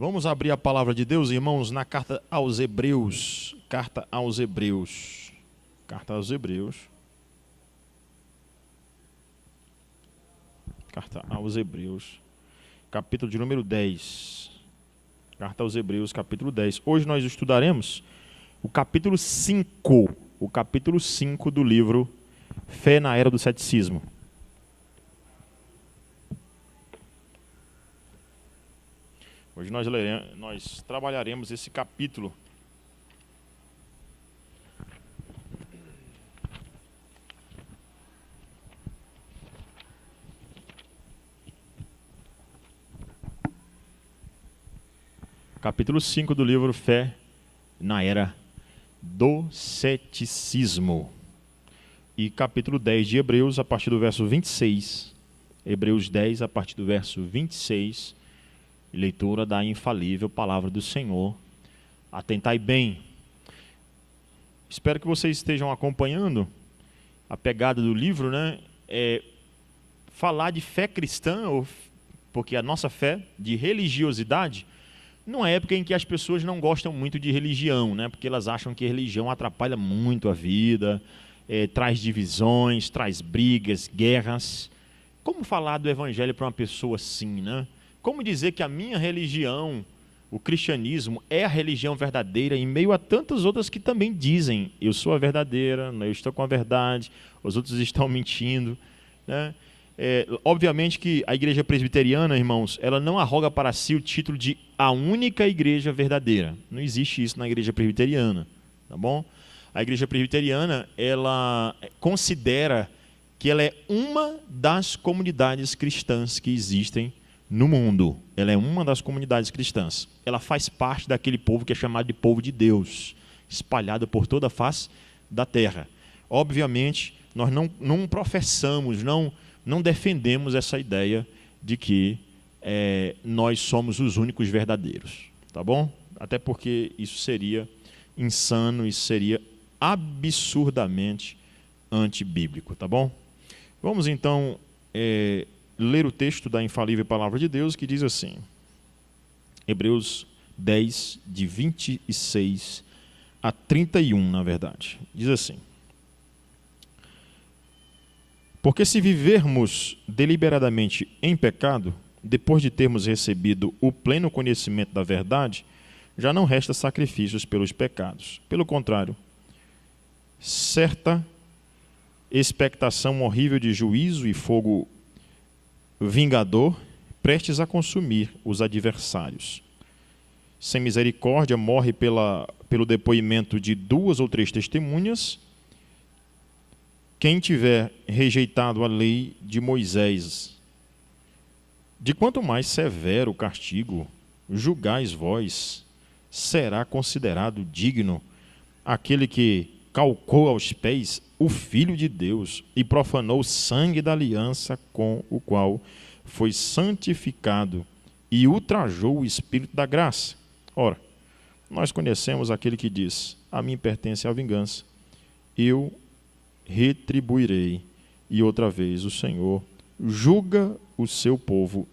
Vamos abrir a palavra de Deus, irmãos, na carta aos Hebreus. Carta aos Hebreus. Carta aos Hebreus. Carta aos Hebreus. Capítulo de número 10. Carta aos Hebreus, capítulo 10. Hoje nós estudaremos o capítulo 5. O capítulo 5 do livro Fé na Era do Ceticismo. Hoje nós trabalharemos esse capítulo. Capítulo 5 do livro Fé na Era do Ceticismo. E capítulo 10 de Hebreus, a partir do verso 26. Hebreus 10, a partir do verso 26. Leitura da infalível palavra do Senhor. Atentai bem. Espero que vocês estejam acompanhando a pegada do livro, né? Falar de fé cristã, porque a nossa fé de religiosidade, numa época em que as pessoas não gostam muito de religião, né? Porque elas acham que a religião atrapalha muito a vida, traz divisões, traz brigas, guerras. Como falar do evangelho para uma pessoa assim, né? Como dizer que a minha religião, o cristianismo, é a religião verdadeira em meio a tantas outras que também dizem: eu sou a verdadeira, eu estou com a verdade, os outros estão mentindo, né? Obviamente que a igreja presbiteriana, irmãos, ela não arroga para si o título de a única igreja verdadeira. Não existe isso na igreja presbiteriana, tá bom? A igreja presbiteriana, ela considera que ela é uma das comunidades cristãs que existem no mundo. Ela é uma das comunidades cristãs. Ela faz parte daquele povo que é chamado de povo de Deus, espalhado por toda a face da terra. Obviamente, nós não professamos, não defendemos essa ideia de que nós somos os únicos verdadeiros, tá bom? Até porque isso seria insano, isso seria absurdamente antibíblico, tá bom? Vamos então ler o texto da infalível palavra de Deus, que diz assim, Hebreus 10, de 26 a 31, na verdade. Diz assim: porque se vivermos deliberadamente em pecado, depois de termos recebido o pleno conhecimento da verdade, já não resta sacrifícios pelos pecados. Pelo contrário, certa expectação horrível de juízo e fogo vingador, prestes a consumir os adversários. Sem misericórdia, morre pelo depoimento de 2 ou 3 testemunhas quem tiver rejeitado a lei de Moisés. De quanto mais severo o castigo julgais vós, será considerado digno aquele que calcou aos pés o Filho de Deus e profanou o sangue da aliança com o qual foi santificado e ultrajou o Espírito da graça. Ora, nós conhecemos aquele que diz: a mim pertence a vingança, eu retribuirei. E outra vez o Senhor julga o seu povo.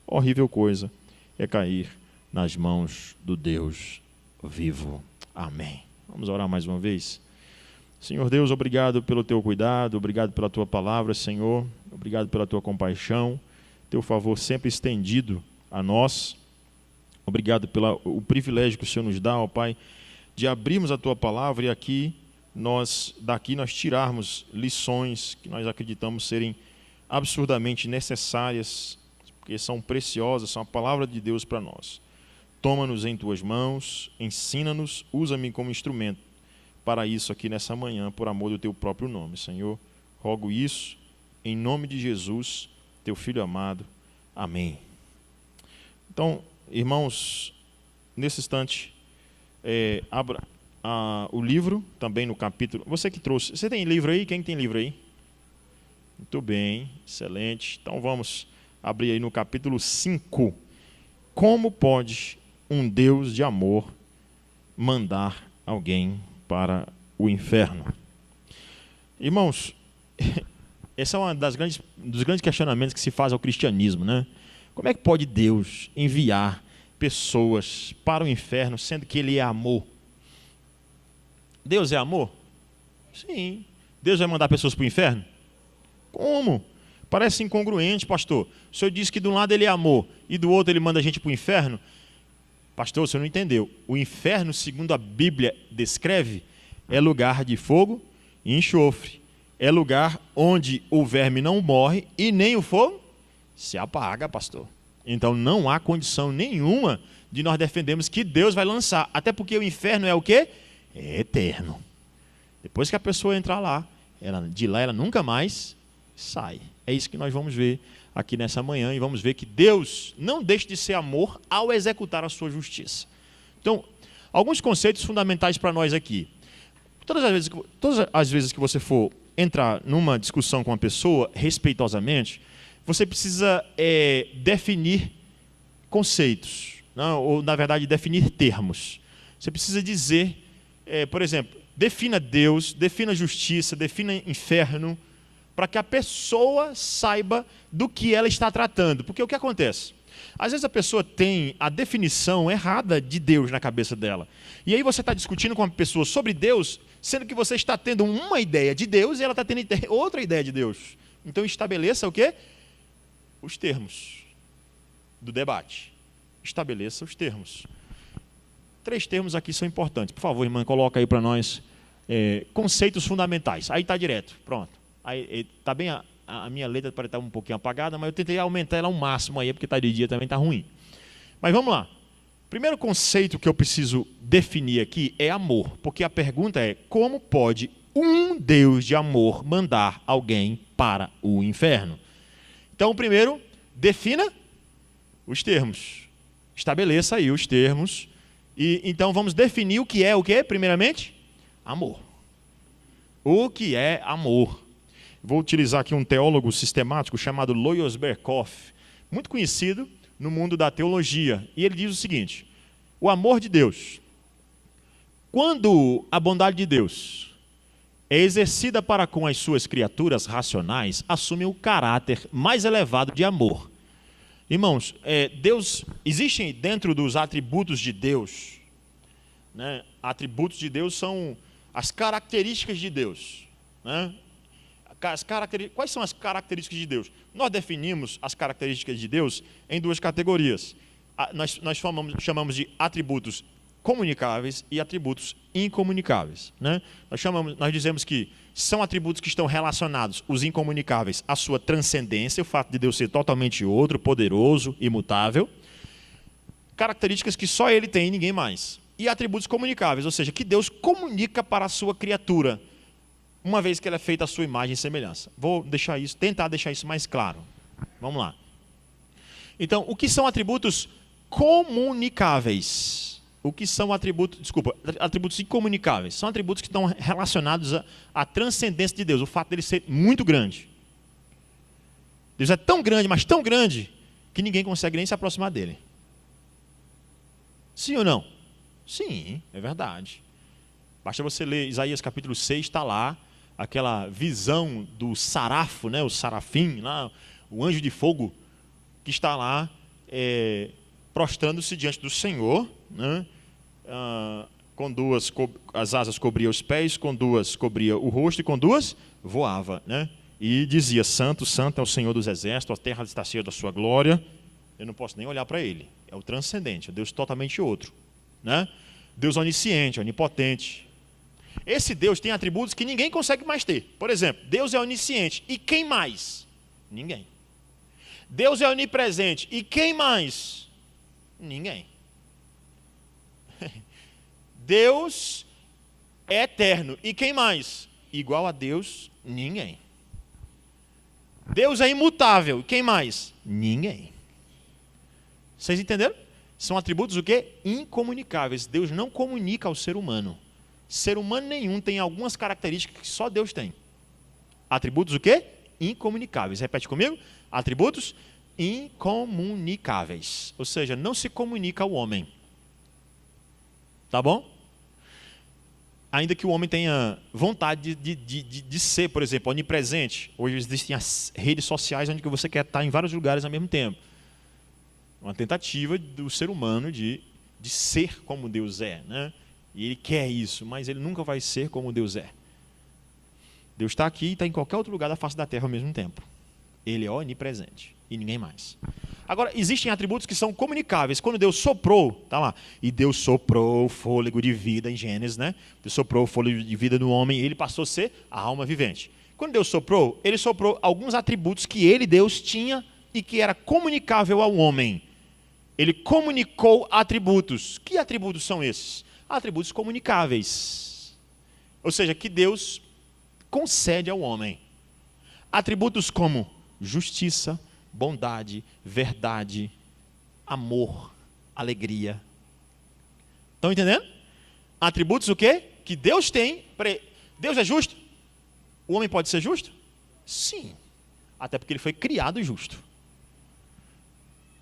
Horrível coisa é cair nas mãos do Deus vivo. Amém. Vamos orar mais uma vez. Senhor Deus, obrigado pelo teu cuidado, obrigado pela tua palavra, Senhor, obrigado pela tua compaixão, teu favor sempre estendido a nós. Obrigado pelo privilégio que o Senhor nos dá, ó Pai, de abrirmos a tua palavra e daqui nós tirarmos lições que nós acreditamos serem absurdamente necessárias, porque são preciosas, são a palavra de Deus para nós. Toma-nos em tuas mãos, ensina-nos, usa-me como instrumento para isso aqui nessa manhã, por amor do teu próprio nome, Senhor. Rogo isso em nome de Jesus, teu Filho amado. Amém. Então, irmãos, nesse instante, abra o livro, também no capítulo... Você que trouxe... Você tem livro aí? Quem tem livro aí? Muito bem, excelente. Então vamos abrir aí no capítulo 5. Como pode um Deus de amor mandar alguém para o inferno? Irmãos, esse é um dos grandes questionamentos que se faz ao cristianismo, né? Como é que pode Deus enviar pessoas para o inferno, sendo que Ele é amor? Deus é amor? Sim. Deus vai mandar pessoas para o inferno? Como? Parece incongruente, pastor. O senhor disse que de um lado Ele é amor e do outro Ele manda a gente para o inferno? Pastor, o senhor não entendeu. O inferno, segundo a Bíblia descreve, é lugar de fogo e enxofre. É lugar onde o verme não morre e nem o fogo se apaga, pastor. Então não há condição nenhuma de nós defendermos que Deus vai lançar. Até porque o inferno é o quê? É eterno. Depois que a pessoa entrar lá, de lá ela nunca mais sai. É isso que nós vamos ver aqui nessa manhã. E vamos ver que Deus não deixa de ser amor ao executar a sua justiça. Então, alguns conceitos fundamentais para nós aqui. Todas as vezes que você for entrar numa discussão com uma pessoa, respeitosamente, você precisa definir conceitos, não? Ou, na verdade, definir termos. Você precisa dizer, por exemplo, defina Deus, defina justiça, defina inferno, para que a pessoa saiba do que ela está tratando. Porque o que acontece? Às vezes a pessoa tem a definição errada de Deus na cabeça dela. E aí você está discutindo com uma pessoa sobre Deus, sendo que você está tendo uma ideia de Deus e ela está tendo outra ideia de Deus. Então estabeleça o quê? Os termos do debate. Estabeleça os termos. 3 termos aqui são importantes. Por favor, irmã, coloca aí para nós conceitos fundamentais. Aí está direto, pronto. Aí está bem, a minha letra parece estar um pouquinho apagada, mas eu tentei aumentar ela ao máximo aí, porque está de dia também está ruim. Mas vamos lá. Primeiro conceito que eu preciso definir aqui é amor, porque a pergunta é: como pode um Deus de amor mandar alguém para o inferno? Então, primeiro, defina os termos. Estabeleça aí os termos. E então vamos definir o que é o quê? Primeiramente, amor. O que é amor? Vou utilizar aqui um teólogo sistemático chamado Loyos Berkhoff, muito conhecido no mundo da teologia. E ele diz o seguinte: o amor de Deus, quando a bondade de Deus é exercida para com as suas criaturas racionais, assume o caráter mais elevado de amor. Irmãos, existem dentro dos atributos de Deus, né? Atributos de Deus são as características de Deus, né? Quais são as características de Deus? Nós definimos as características de Deus em 2 categorias. Nós chamamos de atributos comunicáveis e atributos incomunicáveis, né? Nós dizemos que são atributos que estão relacionados, os incomunicáveis, à sua transcendência, o fato de Deus ser totalmente outro, poderoso, imutável. Características que só Ele tem e ninguém mais. E atributos comunicáveis, ou seja, que Deus comunica para a sua criatura, uma vez que ela é feita à sua imagem e semelhança. Vou tentar deixar isso mais claro. Vamos lá. Então, o que são atributos comunicáveis? O que são atributos incomunicáveis? São atributos que estão relacionados à transcendência de Deus, o fato dele ser muito grande. Deus é tão grande, mas tão grande, que ninguém consegue nem se aproximar dele. Sim ou não? Sim, é verdade. Basta você ler Isaías capítulo 6, está lá, aquela visão do sarafo, né, o sarafim, lá, o anjo de fogo, que está lá prostrando-se diante do Senhor, né, com 2 as asas cobria os pés, com 2 cobria o rosto e com 2 voava, né, e dizia: Santo, Santo é o Senhor dos exércitos, a terra está cheia da sua glória. Eu não posso nem olhar para ele, é o transcendente, é Deus totalmente outro, né? Deus onisciente, onipotente. Esse Deus tem atributos que ninguém consegue mais ter. Por exemplo, Deus é onisciente. E quem mais? Ninguém. Deus é onipresente. E quem mais? Ninguém. Deus é eterno. E quem mais? Igual a Deus, ninguém. Deus é imutável. E quem mais? Ninguém. Vocês entenderam? São atributos o quê? Incomunicáveis. Deus não comunica ao ser humano. Ser humano nenhum tem algumas características que só Deus tem. Atributos o quê? Incomunicáveis. Repete comigo. Atributos incomunicáveis. Ou seja, não se comunica ao homem. Tá bom? Ainda que o homem tenha vontade de ser, por exemplo, onipresente. Hoje existem as redes sociais onde você quer estar em vários lugares ao mesmo tempo. Uma tentativa do ser humano de ser como Deus é, né? E ele quer isso, mas ele nunca vai ser como Deus é. Deus está aqui e está em qualquer outro lugar da face da terra ao mesmo tempo. Ele é onipresente e ninguém mais. Agora, existem atributos que são comunicáveis. Quando Deus soprou, tá lá, e Deus soprou o fôlego de vida em Gênesis, né? Deus soprou o fôlego de vida no homem e ele passou a ser a alma vivente. Quando Deus soprou, ele soprou alguns atributos que ele, Deus, tinha e que era comunicável ao homem. Ele comunicou atributos. Que atributos são esses? Atributos comunicáveis. Ou seja, que Deus concede ao homem. Atributos como justiça, bondade, verdade, amor, alegria. Estão entendendo? Atributos o quê? Que Deus tem. Deus é justo? O homem pode ser justo? Sim. Até porque ele foi criado justo.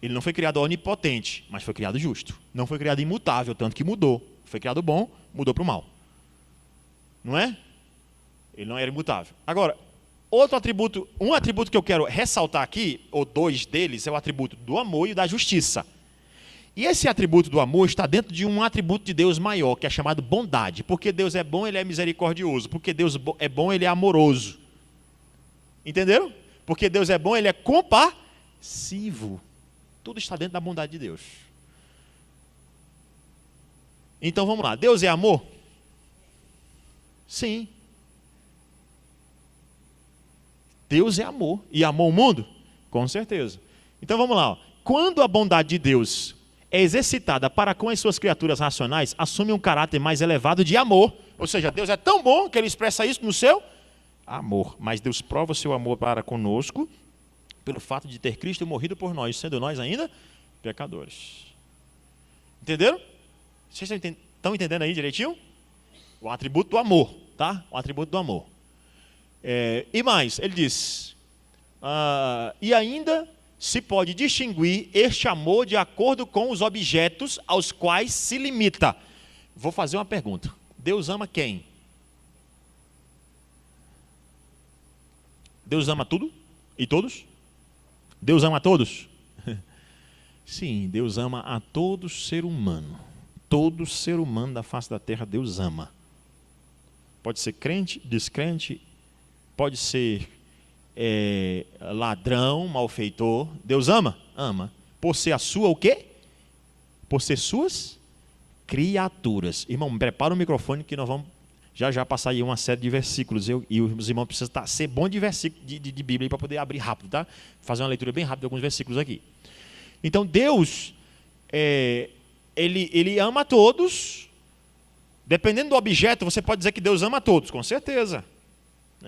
Ele não foi criado onipotente, mas foi criado justo. Não foi criado imutável, tanto que mudou. Foi criado bom, mudou para o mal. Não é? Ele não era imutável. Agora, outro atributo, um atributo que eu quero ressaltar aqui, ou dois deles, é o atributo do amor e da justiça. E esse atributo do amor está dentro de um atributo de Deus maior, que é chamado bondade. Porque Deus é bom, ele é misericordioso. Porque Deus é bom, ele é amoroso. Entenderam? Porque Deus é bom, ele é compassivo. Tudo está dentro da bondade de Deus. Então vamos lá. Deus é amor? Sim. Deus é amor. E amou o mundo? Com certeza. Então vamos lá. Quando a bondade de Deus é exercitada para com as suas criaturas racionais, assume um caráter mais elevado de amor. Ou seja, Deus é tão bom que ele expressa isso no seu amor. Mas Deus prova o seu amor para conosco pelo fato de ter Cristo morrido por nós, sendo nós ainda pecadores. Entenderam? Vocês estão entendendo aí direitinho? O atributo do amor, tá? O atributo do amor. E mais, ele diz, e ainda se pode distinguir este amor de acordo com os objetos aos quais se limita. Vou fazer uma pergunta. Deus ama quem? Deus ama tudo e todos? Deus ama a todos? Sim, Deus ama a todo ser humano. Todo ser humano da face da terra Deus ama. Pode ser crente, descrente, pode ser ladrão, malfeitor. Deus ama? Ama. Por ser a sua o quê? Por ser suas criaturas. Irmão, prepara o microfone que nós vamos já passar aí uma série de versículos. E os irmãos precisam ser bom de versículo de Bíblia para poder abrir rápido, tá? Fazer uma leitura bem rápida de alguns versículos aqui. Então Deus, ele ama a todos. Dependendo do objeto, você pode dizer que Deus ama a todos, com certeza.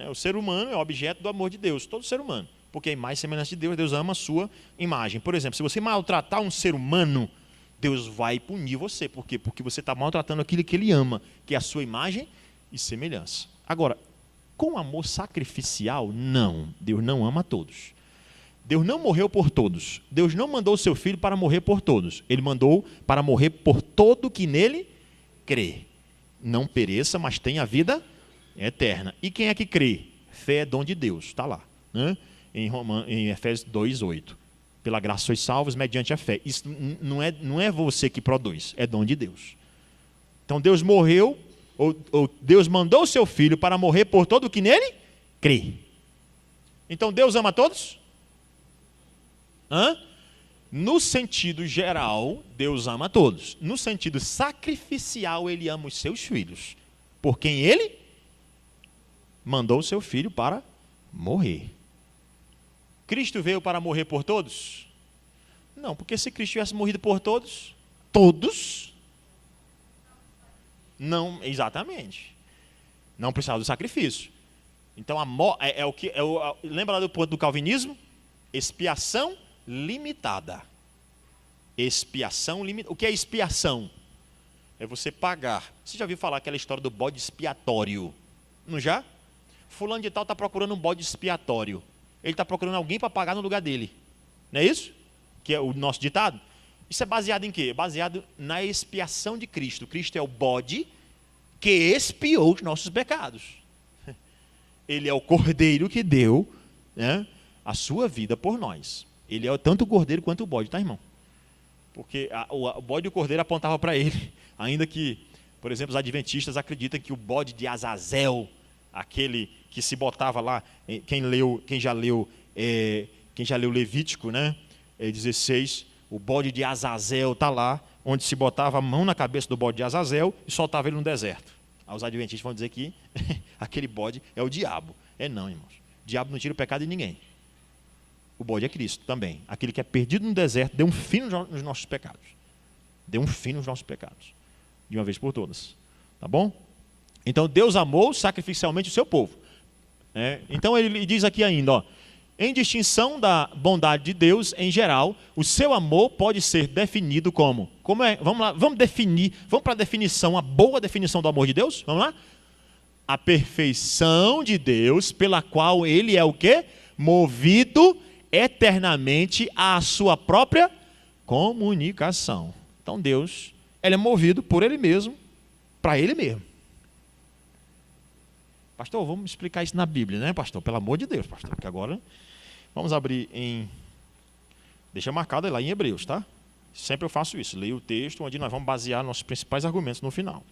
O ser humano é o objeto do amor de Deus, todo ser humano. Porque a imagem e semelhança de Deus, Deus ama a sua imagem. Por exemplo, se você maltratar um ser humano, Deus vai punir você. Por quê? Porque você está maltratando aquilo que ele ama, que é a sua imagem e semelhança. Agora, com amor sacrificial, não. Deus não ama a todos. Deus não morreu por todos. Deus não mandou o seu filho para morrer por todos. Ele mandou para morrer por todo que nele crê. Não pereça, mas tenha vida eterna. E quem é que crê? Fé é dom de Deus. Está lá, né? Em Efésios 2:8. Pela graça sois salvos mediante a fé. Isso não é você que produz, é dom de Deus. Então Deus morreu, ou Deus mandou o seu filho para morrer por todo o que nele crê. Então Deus ama a todos? No sentido geral, Deus ama a todos. No sentido sacrificial, ele ama os seus filhos. Por quem ele mandou o seu filho para morrer. Cristo veio para morrer por todos? Não, porque se Cristo tivesse morrido por todos, não, exatamente. Não precisava do sacrifício. Então, lembra lá do ponto do calvinismo? Expiação limitada. Expiação limitada. O que é expiação? É você pagar. Você já ouviu falar aquela história do bode expiatório? Não já? Fulano de tal está procurando um bode expiatório. Ele está procurando alguém para pagar no lugar dele. Não é isso? Que é o nosso ditado? Isso é baseado em quê? Baseado na expiação de Cristo. Cristo é o bode que expiou os nossos pecados. Ele é o cordeiro que deu, né, a sua vida por nós. Ele é tanto o cordeiro quanto o bode, tá, irmão? Porque o bode e o cordeiro apontavam para ele. Ainda que, por exemplo, os adventistas acreditam que o bode de Azazel, aquele que se botava lá, quem já leu Levítico, né? 16, o bode de Azazel está lá, onde se botava a mão na cabeça do bode de Azazel e soltava ele no deserto. Aí os adventistas vão dizer que aquele bode é o diabo. Não, irmãos. O diabo não tira o pecado de ninguém. O bode é Cristo também. Aquele que é perdido no deserto, deu um fim nos nossos pecados. Deu um fim nos nossos pecados. De uma vez por todas. Tá bom? Então Deus amou sacrificialmente o seu povo. Então ele diz aqui ainda, ó, em distinção da bondade de Deus em geral, o seu amor pode ser definido como é? Vamos lá, vamos para a definição, a boa definição do amor de Deus? Vamos lá? A perfeição de Deus, pela qual ele é o quê? Movido eternamente à sua própria comunicação. Então Deus, ele é movido por ele mesmo, para ele mesmo. Pastor, vamos explicar isso na Bíblia, né, pastor? Pelo amor de Deus, pastor, porque agora vamos abrir deixa marcado lá em Hebreus, tá? Sempre eu faço isso, leio o texto onde nós vamos basear nossos principais argumentos no final.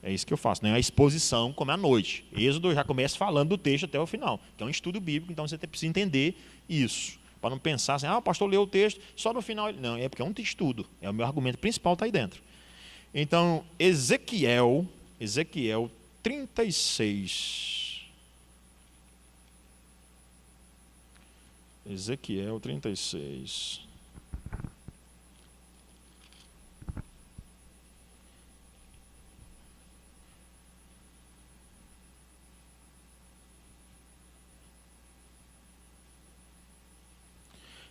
É isso que eu faço, né? A exposição, como é à noite. Êxodo já começa falando do texto até o final, que é um estudo bíblico, então você precisa entender isso, para não pensar assim, o pastor leu o texto, só no final. Não, é porque é um estudo, é o meu argumento principal, está aí dentro. Então, Ezequiel 36. Ezequiel 36.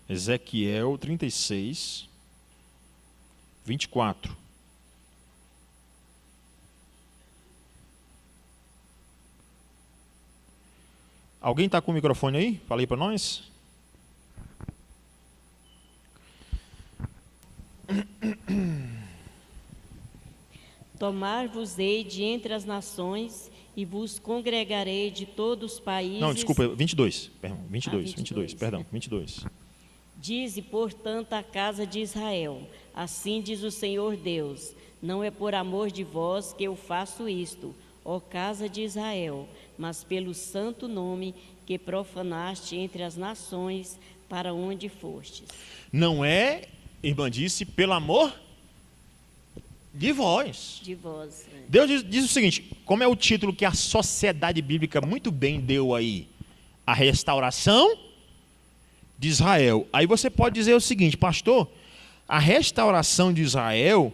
Ezequiel 36, 24. Alguém está com o microfone aí? Fala aí para nós. Tomar-vos-ei de entre as nações e vos congregarei de todos os países. Não, desculpa, 22. Perdão, 22, perdão, 22. Dize, portanto, a casa de Israel, assim diz o Senhor Deus, não é por amor de vós que eu faço isto, ó casa de Israel, mas pelo santo nome que profanaste entre as nações para onde fostes. Não é, irmã disse, pelo amor de vós. De vós. Deus diz o seguinte, como é o título que a sociedade bíblica muito bem deu aí? A restauração de Israel. Aí você pode dizer o seguinte, pastor, a restauração de Israel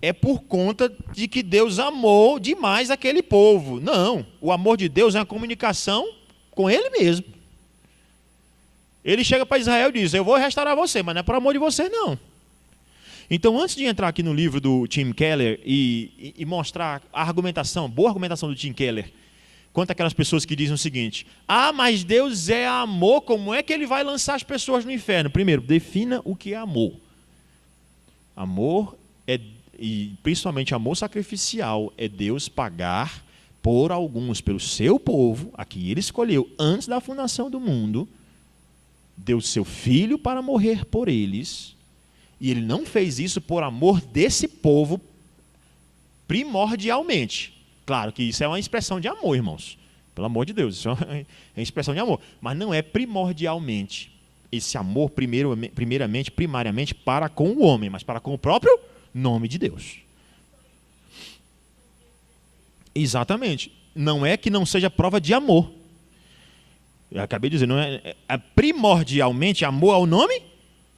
é por conta de que Deus amou demais aquele povo. Não, o amor de Deus é uma comunicação com ele mesmo. Ele chega para Israel e diz, eu vou restaurar você, mas não é por amor de você, não. Então, antes de entrar aqui no livro do Tim Keller e mostrar a argumentação, boa argumentação do Tim Keller, quanto aquelas pessoas que dizem o seguinte, mas Deus é amor, como é que ele vai lançar as pessoas no inferno? Primeiro, defina o que é amor. Amor e principalmente amor sacrificial, é Deus pagar por alguns, pelo seu povo, a que ele escolheu antes da fundação do mundo, deu seu filho para morrer por eles, e ele não fez isso por amor desse povo primordialmente. Claro que isso é uma expressão de amor, irmãos. Pelo amor de Deus, isso é uma expressão de amor. Mas não é primordialmente esse amor, primariamente, para com o homem, mas para com o próprio nome de Deus. Exatamente. Não é que não seja prova de amor. Eu acabei de dizer, não é primordialmente amor ao nome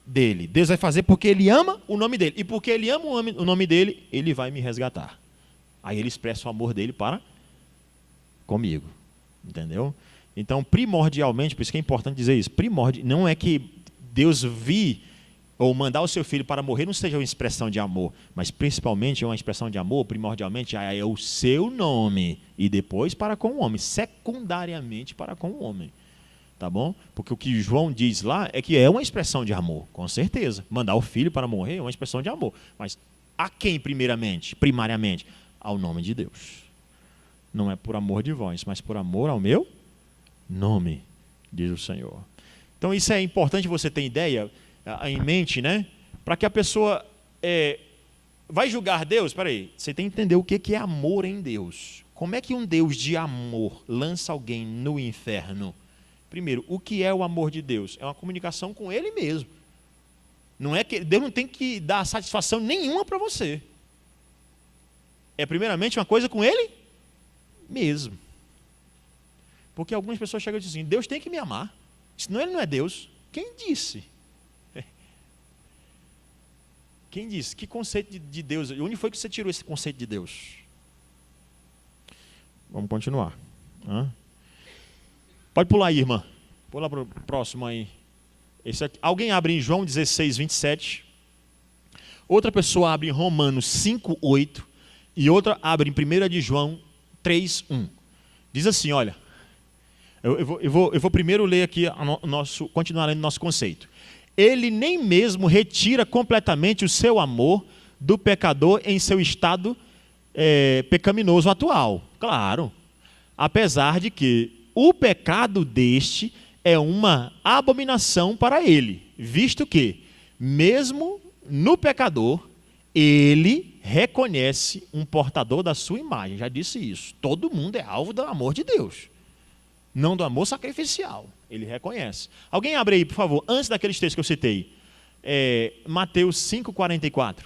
dele. Deus vai fazer porque ele ama o nome dele. E porque ele ama o nome dele, ele vai me resgatar. Aí ele expressa o amor dele para comigo. Entendeu? Então, primordialmente, por isso que é importante dizer isso, não é que Deus vir ou mandar o seu filho para morrer não seja uma expressão de amor, mas principalmente é uma expressão de amor, primordialmente é o seu nome, e depois para com o homem, secundariamente para com o homem. Tá bom? Porque o que João diz lá é que é uma expressão de amor, com certeza. Mandar o filho para morrer é uma expressão de amor. Mas a quem primariamente? Ao nome de Deus. Não é por amor de vós, mas por amor ao meu nome, diz o Senhor. Então isso é importante você ter ideia em mente, né? para que a pessoa vai julgar Deus. Espera aí, você tem que entender o que é amor em Deus. Como é que um Deus de amor lança alguém no inferno? Primeiro, o que é o amor de Deus? É uma comunicação com Ele mesmo. Não é que Deus não tem que dar satisfação nenhuma para você. É primeiramente uma coisa com Ele mesmo. Porque algumas pessoas chegam e dizem assim, Deus tem que me amar. Senão Ele não é Deus. Quem disse? Quem disse? Que conceito de Deus? Onde foi que você tirou esse conceito de Deus? Vamos continuar. Pode pular aí, irmã. Pula para o próximo aí. Esse aqui. Alguém abre em João 16, 27. Outra pessoa abre em Romanos 5, 8. E outra abre em 1 de João 3, 1. Diz assim, olha. Eu vou primeiro ler aqui, continuar lendo nosso conceito. Ele nem mesmo retira completamente o seu amor do pecador em seu estado pecaminoso atual. Claro. Apesar de que o pecado deste é uma abominação para ele, visto que, mesmo no pecador, ele reconhece um portador da sua imagem. Já disse isso. Todo mundo é alvo do amor de Deus. Não do amor sacrificial. Ele reconhece. Alguém abre aí, por favor, antes daqueles textos que eu citei. Mateus 5,44.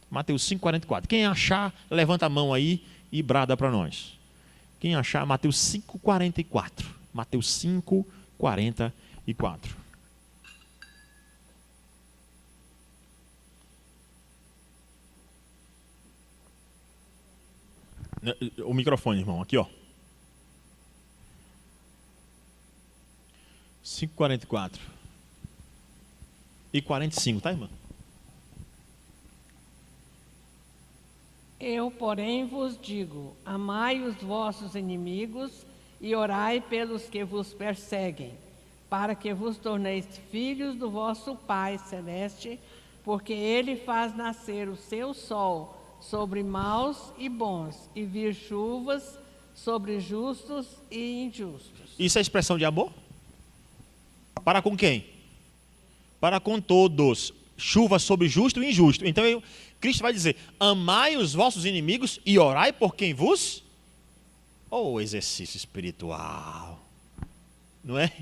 Mateus 5,44. Quem achar, levanta a mão aí e brada para nós. Quem achar, Mateus 5,44. Mateus 5,44. O microfone, irmão, aqui, ó. 5,44 e 45, tá, irmã? Eu, porém, vos digo, amai os vossos inimigos e orai pelos que vos perseguem, para que vos torneis filhos do vosso Pai Celeste, porque Ele faz nascer o seu sol sobre maus e bons, e vir chuvas sobre justos e injustos. Isso é expressão de amor? Para com quem? Para com todos. Chuva sobre justo e injusto. Então Cristo vai dizer, amai os vossos inimigos e orai por quem vos... exercício espiritual. Não é?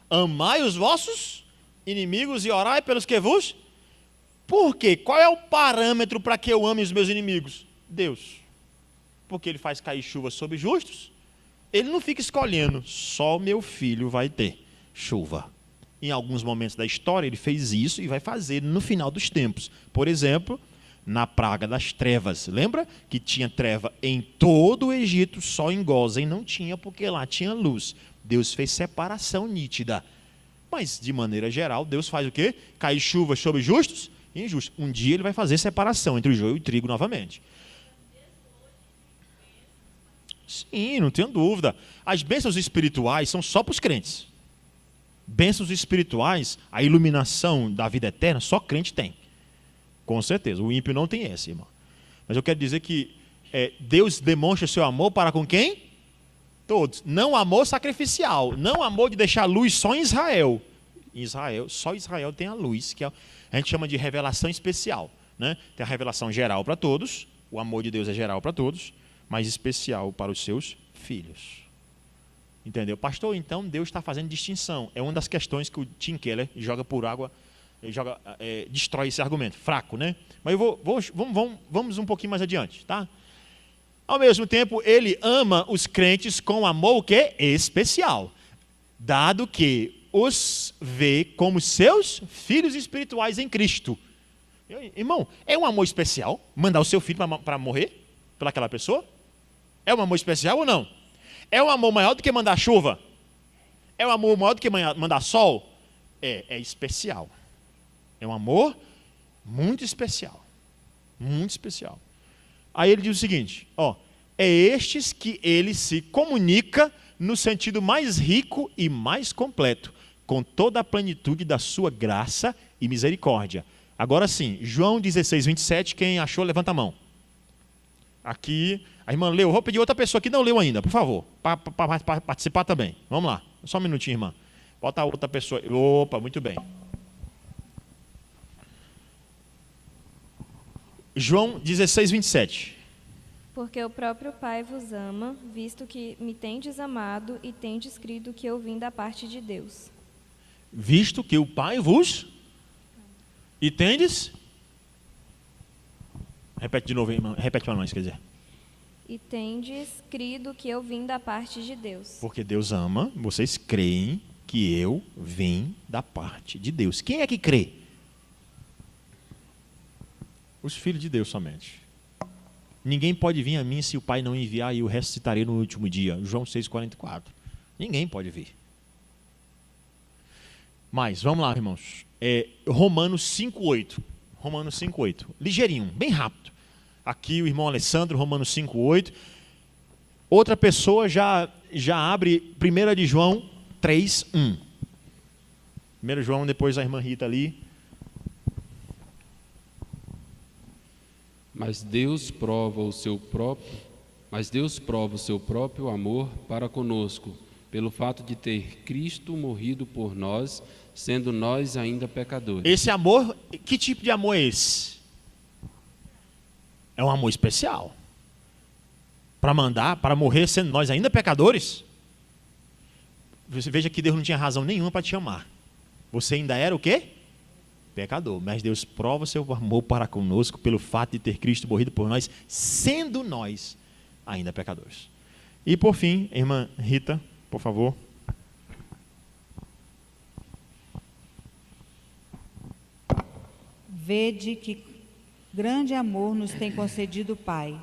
Amai os vossos inimigos e orai pelos que vos... Por quê? Qual é o parâmetro para que eu ame os meus inimigos? Deus. Porque Ele faz cair chuva sobre justos. Ele não fica escolhendo, só meu filho vai ter chuva. Em alguns momentos da história ele fez isso e vai fazer no final dos tempos. Por exemplo, na praga das trevas. Lembra que tinha treva em todo o Egito, só em Gósen não tinha, porque lá tinha luz. Deus fez separação nítida. Mas, de maneira geral, Deus faz o quê? Cai chuva sobre justos e injustos. Um dia Ele vai fazer separação entre o joio e o trigo novamente. Sim, não tenho dúvida. As bênçãos espirituais são só para os crentes. Bênçãos espirituais, a iluminação da vida eterna, só crente tem. Com certeza. O ímpio não tem essa, irmão. Mas eu quero dizer que Deus demonstra seu amor para com quem? Todos. Não amor sacrificial. Não amor de deixar a luz só em Israel. Só Israel tem a luz, que a gente chama de revelação especial. Né? Tem a revelação geral para todos. O amor de Deus é geral para todos, mas especial para os seus filhos. Entendeu? Pastor, então Deus está fazendo distinção. É uma das questões que o Tim Keller joga por água, destrói esse argumento. Fraco, né? Mas vamos um pouquinho mais adiante, tá? Ao mesmo tempo, ele ama os crentes com amor o quê? Especial. Dado que os vê como seus filhos espirituais em Cristo. Irmão, é um amor especial mandar o seu filho para morrer pelaquela pessoa? É um amor especial ou não? É um amor maior do que mandar chuva? É um amor maior do que mandar sol? É especial. É um amor muito especial. Muito especial. Aí ele diz o seguinte, é estes que ele se comunica no sentido mais rico e mais completo, com toda a plenitude da sua graça e misericórdia. Agora sim, João 16, 27, quem achou, levanta a mão. Aqui, a irmã leu. Vou pedir outra pessoa que não leu ainda, por favor, para participar também. Vamos lá, só um minutinho, irmã. Bota a outra pessoa. Opa, muito bem. João 16, 27. Porque o próprio Pai vos ama, visto que me tendes amado e tendes crido que eu vim da parte de Deus. Visto que o Pai vos... E tendes... Repete de novo, irmão. Repete para nós, quer dizer. E tendes crido que eu vim da parte de Deus. Porque Deus ama, vocês creem que eu vim da parte de Deus. Quem é que crê? Os filhos de Deus somente. Ninguém pode vir a mim se o Pai não enviar e eu ressuscitarei no último dia. João 6,44. Ninguém pode vir. Mas, vamos lá, irmãos. Romanos 5,8. Romanos 5,8. Ligeirinho, bem rápido. Aqui o irmão Alessandro, Romanos 5,8. Outra pessoa já abre 1 de João 3,1. 1 João, depois a irmã Rita ali. Mas Deus prova o seu próprio amor para conosco, pelo fato de ter Cristo morrido por nós, sendo nós ainda pecadores. Esse amor, que tipo de amor é esse? É um amor especial. Para morrer sendo nós ainda pecadores. Você veja que Deus não tinha razão nenhuma para te amar. Você ainda era o quê? Pecador. Mas Deus prova seu amor para conosco pelo fato de ter Cristo morrido por nós, sendo nós ainda pecadores. E por fim, irmã Rita, por favor. Vede que grande amor nos tem concedido o Pai,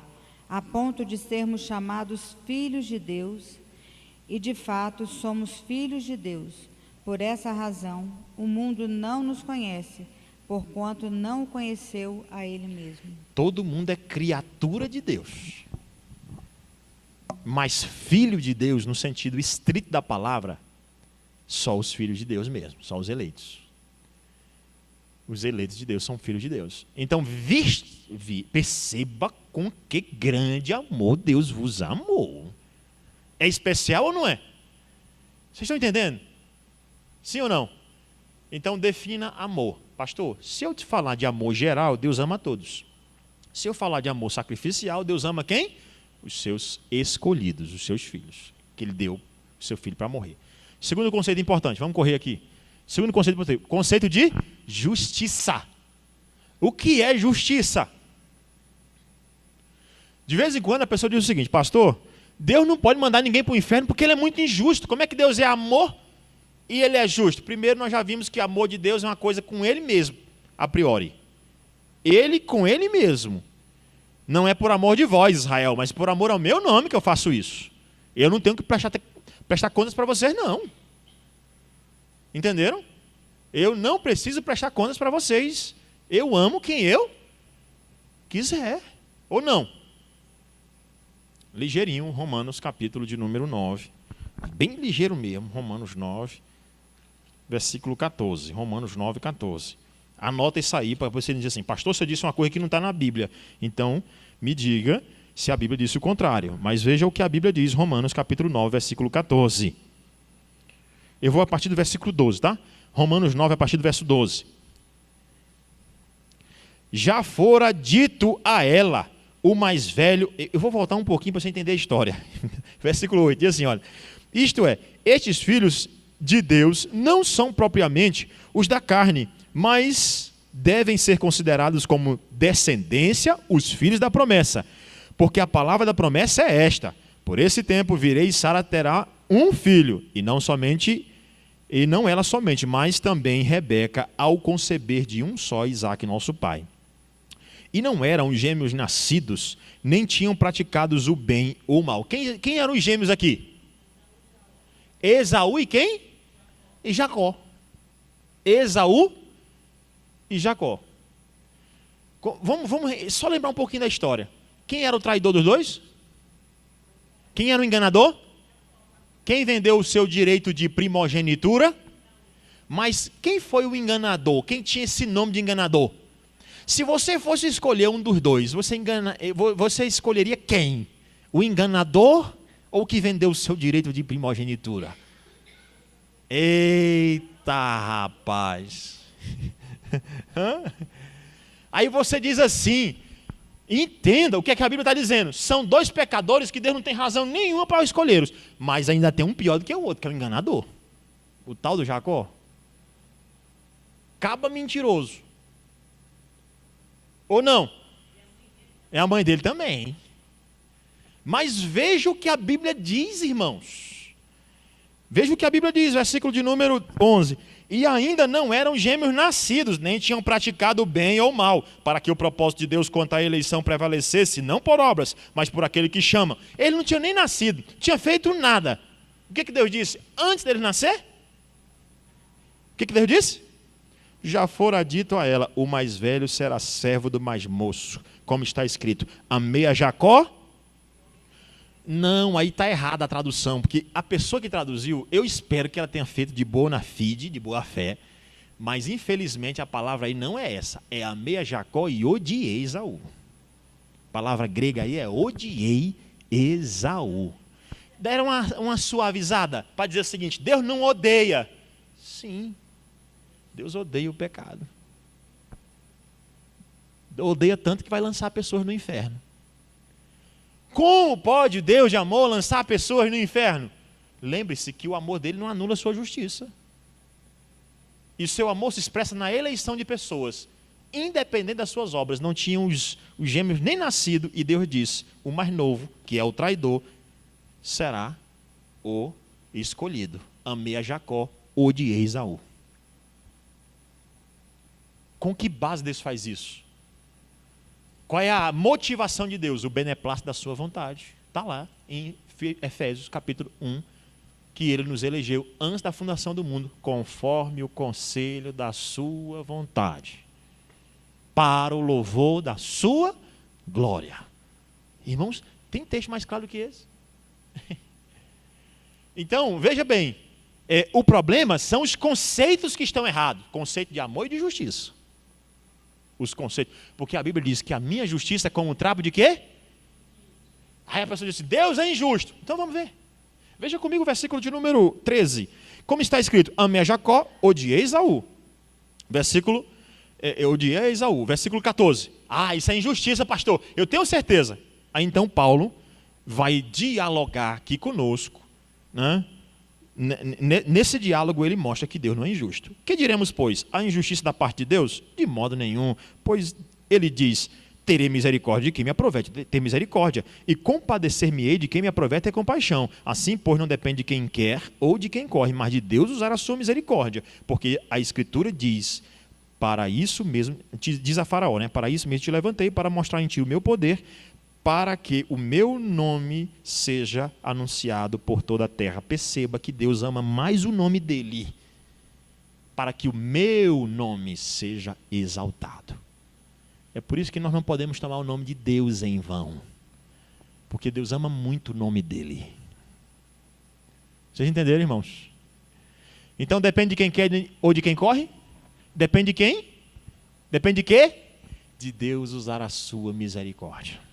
a ponto de sermos chamados filhos de Deus, e de fato somos filhos de Deus. Por essa razão, o mundo não nos conhece, porquanto não o conheceu a Ele mesmo. Todo mundo é criatura de Deus. Mas filho de Deus, no sentido estrito da palavra, só os filhos de Deus mesmo, só os eleitos. Os eleitos de Deus são filhos de Deus. Então, perceba com que grande amor Deus vos amou. É especial ou não é? Vocês estão entendendo? Sim ou não? Então, defina amor. Pastor, se eu te falar de amor geral, Deus ama a todos. Se eu falar de amor sacrificial, Deus ama quem? Os seus escolhidos, os seus filhos. Que Ele deu o seu filho para morrer. Segundo conceito importante, vamos correr aqui. Segundo conceito, conceito de justiça. O que é justiça? De vez em quando a pessoa diz o seguinte: pastor, Deus não pode mandar ninguém para o inferno porque Ele é muito injusto. Como é que Deus é amor e Ele é justo? Primeiro, nós já vimos que amor de Deus é uma coisa com Ele mesmo, a priori. Ele com Ele mesmo. Não é por amor de vós, Israel, mas por amor ao meu nome que eu faço isso. Eu não tenho que prestar contas para vocês, não. Entenderam? Eu não preciso prestar contas para vocês. Eu amo quem eu quiser. Ou não? Ligeirinho, Romanos capítulo de número 9. Bem ligeiro mesmo, Romanos 9, versículo 14. Romanos 9, 14. Anota isso aí para você dizer assim: pastor, você disse uma coisa que não está na Bíblia. Então, me diga se a Bíblia disse o contrário. Mas veja o que a Bíblia diz, Romanos capítulo 9, versículo 14. Eu vou a partir do versículo 12, tá? Romanos 9, a partir do verso 12. Já fora dito a ela, o mais velho... Eu vou voltar um pouquinho para você entender a história. Versículo 8, diz assim, olha: isto é, estes filhos de Deus não são propriamente os da carne, mas devem ser considerados como descendência os filhos da promessa. Porque a palavra da promessa é esta: por esse tempo virei e Sara terá um filho, e não ela somente, mas também Rebeca, ao conceber de um só Isaque, nosso pai. E não eram gêmeos nascidos, nem tinham praticado o bem ou o mal. Quem eram os gêmeos aqui? Esaú e quem? E Jacó. Esaú e Jacó. Vamos só lembrar um pouquinho da história. Quem era o traidor dos dois? Quem era o enganador? Quem vendeu o seu direito de primogenitura? Mas quem foi o enganador? Quem tinha esse nome de enganador? Se você fosse escolher um dos dois, você escolheria quem? O enganador ou o que vendeu o seu direito de primogenitura? Eita, rapaz! Aí você diz assim: Entenda o que é que a Bíblia está dizendo. São dois pecadores que Deus não tem razão nenhuma para escolhê-los. Mas ainda tem um pior do que o outro, que é o enganador. O tal do Jacó. Caba mentiroso. Ou não? É a mãe dele também. Mas veja o que a Bíblia diz, irmãos. Veja o que a Bíblia diz, versículo de número 11. E ainda não eram gêmeos nascidos, nem tinham praticado o bem ou o mal, para que o propósito de Deus quanto à eleição prevalecesse, não por obras, mas por aquele que chama. Ele não tinha nem nascido, tinha feito nada. O que Deus disse? Antes dele nascer? O que Deus disse? Já fora dito a ela, o mais velho será servo do mais moço. Como está escrito, amei a Jacó. Não, aí está errada a tradução, porque a pessoa que traduziu, eu espero que ela tenha feito de boa fide, de boa fé, mas infelizmente a palavra aí não é essa, é amei a Jacó e odiei Esaú. A palavra grega aí é odiei Esaú. Deram uma suavizada para dizer o seguinte, Deus não odeia. Sim, Deus odeia o pecado. Odeia tanto que vai lançar pessoas no inferno. Como pode Deus de amor lançar pessoas no inferno? Lembre-se que o amor dele não anula a sua justiça. E o seu amor se expressa na eleição de pessoas, independente das suas obras. Não tinham os gêmeos nem nascido, e Deus disse, o mais novo, que é o traidor, será o escolhido. Amei a Jacó, odiei Esaú. Com que base Deus faz isso? Qual é a motivação de Deus? O beneplácito da sua vontade. Está lá em Efésios capítulo 1, que ele nos elegeu antes da fundação do mundo, conforme o conselho da sua vontade, para o louvor da sua glória. Irmãos, tem texto mais claro do que esse? Então, veja bem, o problema são os conceitos que estão errados. Conceito de amor e de justiça. Os conceitos. Porque a Bíblia diz que a minha justiça é como um trapo de quê? Aí a pessoa diz, Deus é injusto. Então vamos ver. Veja comigo o versículo de número 13. Como está escrito, amei a Jacó, odiei Esaú. Versículo, eu odiei Esaú. Versículo 14. Ah, isso é injustiça, pastor. Eu tenho certeza. Aí então Paulo vai dialogar aqui conosco, né? Nesse diálogo ele mostra que Deus não é injusto. Que diremos, pois? A injustiça da parte de Deus? De modo nenhum, pois ele diz, terei misericórdia de quem me aprovete ter misericórdia, e compadecer-me-ei de quem me aprovete ter compaixão. Assim, pois, não depende de quem quer ou de quem corre, mas de Deus usar a sua misericórdia, porque a Escritura diz, para isso mesmo, diz a Faraó, né? Para isso mesmo te levantei, para mostrar em ti o meu poder, para que o meu nome seja anunciado por toda a terra. Perceba que Deus ama mais o nome dele, para que o meu nome seja exaltado. É por isso que nós não podemos tomar o nome de Deus em vão, porque Deus ama muito o nome dele. Vocês entenderam, irmãos? Então depende de quem quer ou de quem corre? Depende de quem? Depende de quê? De Deus usar a sua misericórdia.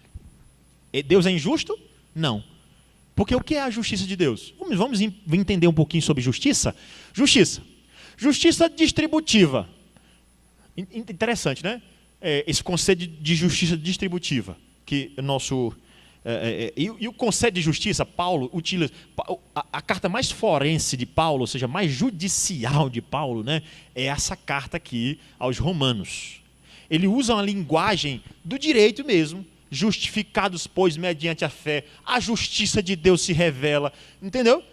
Deus é injusto? Não. Porque o que é a justiça de Deus? Vamos entender um pouquinho sobre justiça? Justiça distributiva. Interessante, né? Esse conceito de justiça distributiva. Que e o conceito de justiça, Paulo utiliza. A carta mais forense de Paulo, ou seja, mais judicial de Paulo, né? É essa carta aqui aos Romanos. Ele usa uma linguagem do direito mesmo. Justificados, pois, mediante a fé, a justiça de Deus se revela. Entendeu?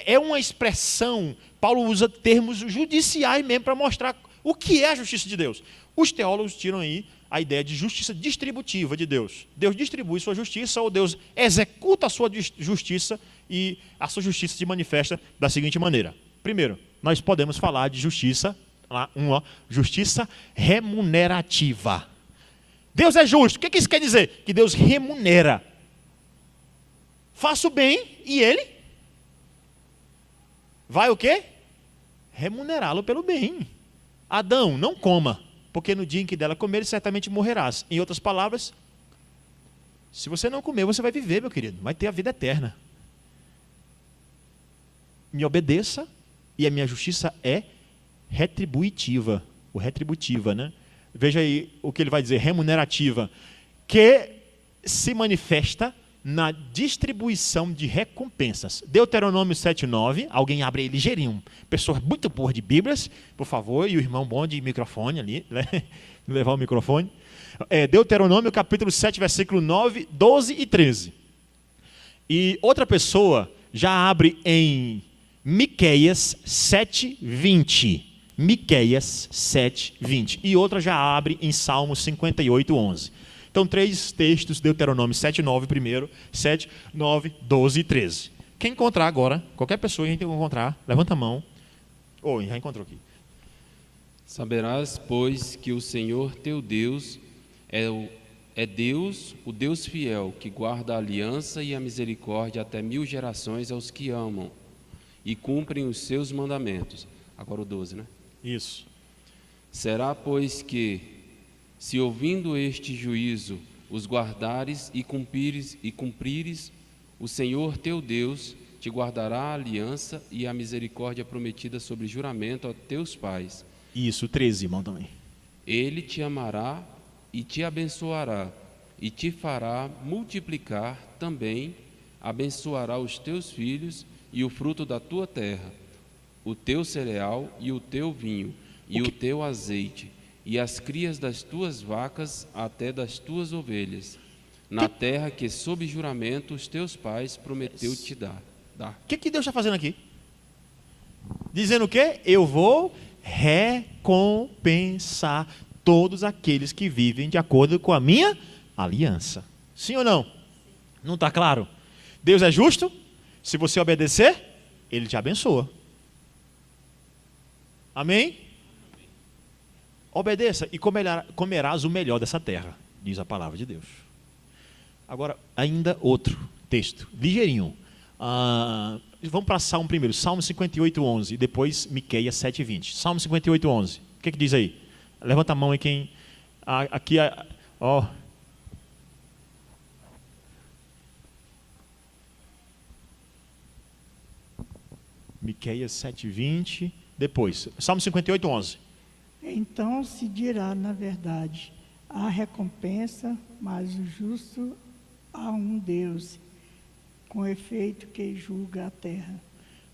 É uma expressão, Paulo usa termos judiciais mesmo para mostrar o que é a justiça de Deus. Os teólogos tiram aí a ideia de justiça distributiva de Deus. Deus distribui sua justiça, ou Deus executa a sua justiça, e a sua justiça se manifesta da seguinte maneira. Primeiro, nós podemos falar de justiça, justiça remunerativa. Deus é justo. O que isso quer dizer? Que Deus remunera. Faça o bem e ele vai o quê? Remunerá-lo pelo bem. Adão, não coma, porque no dia em que dela comer, certamente morrerás. Em outras palavras, se você não comer, você vai viver, meu querido. Vai ter a vida eterna. Me obedeça e a minha justiça é retributiva. Ou retributiva, né? Veja aí o que ele vai dizer, remunerativa. que se manifesta na distribuição de recompensas. Deuteronômio 7:9, alguém abre aí ligeirinho. Pessoa muito boa de Bíblias, por favor, e o irmão bom de microfone ali, levar o microfone. Deuteronômio capítulo 7, versículo 9, 12 e 13. E outra pessoa já abre em Miqueias 7:20. Miqueias 7:20. E outra já abre em Salmos 58:11. Então, 3 textos, Deuteronômio 7:9 primeiro, 7, 9, 12 e 13. Quem encontrar agora, qualquer pessoa que a gente encontrar, levanta a mão. Já encontrou aqui. Saberás, pois, que o Senhor teu Deus é Deus, o Deus fiel, que guarda a aliança e a misericórdia até 1000 gerações aos que amam e cumprem os seus mandamentos. Agora o 12, né? Isso. Será, pois, que, se ouvindo este juízo, os guardares e cumprires, o Senhor teu Deus te guardará a aliança e a misericórdia prometida sobre juramento a teus pais. Isso, 13, irmão, também. Ele te amará e te abençoará, e te fará multiplicar também, abençoará os teus filhos e o fruto da tua terra, o teu cereal e o teu vinho, e o teu azeite, e as crias das tuas vacas até das tuas ovelhas, na terra que sob juramento os teus pais prometeu te dar. O que Deus está fazendo aqui? Dizendo o quê? Eu vou recompensar todos aqueles que vivem de acordo com a minha aliança. Sim ou não? Não está claro? Deus é justo? Se você obedecer, Ele te abençoa. Amém? Obedeça e comerás o melhor dessa terra, diz a palavra de Deus. Agora, ainda outro texto, ligeirinho. Vamos para Salmo primeiro, Salmo 58:11, e depois Miqueias 7:20. Salmo 58:11, o que diz aí? Levanta a mão aí quem... Aqui, ó. Miqueias 7:20, depois. Salmo 58:11. Então se dirá, na verdade, há recompensa, mas o justo há um Deus, com efeito que julga a terra.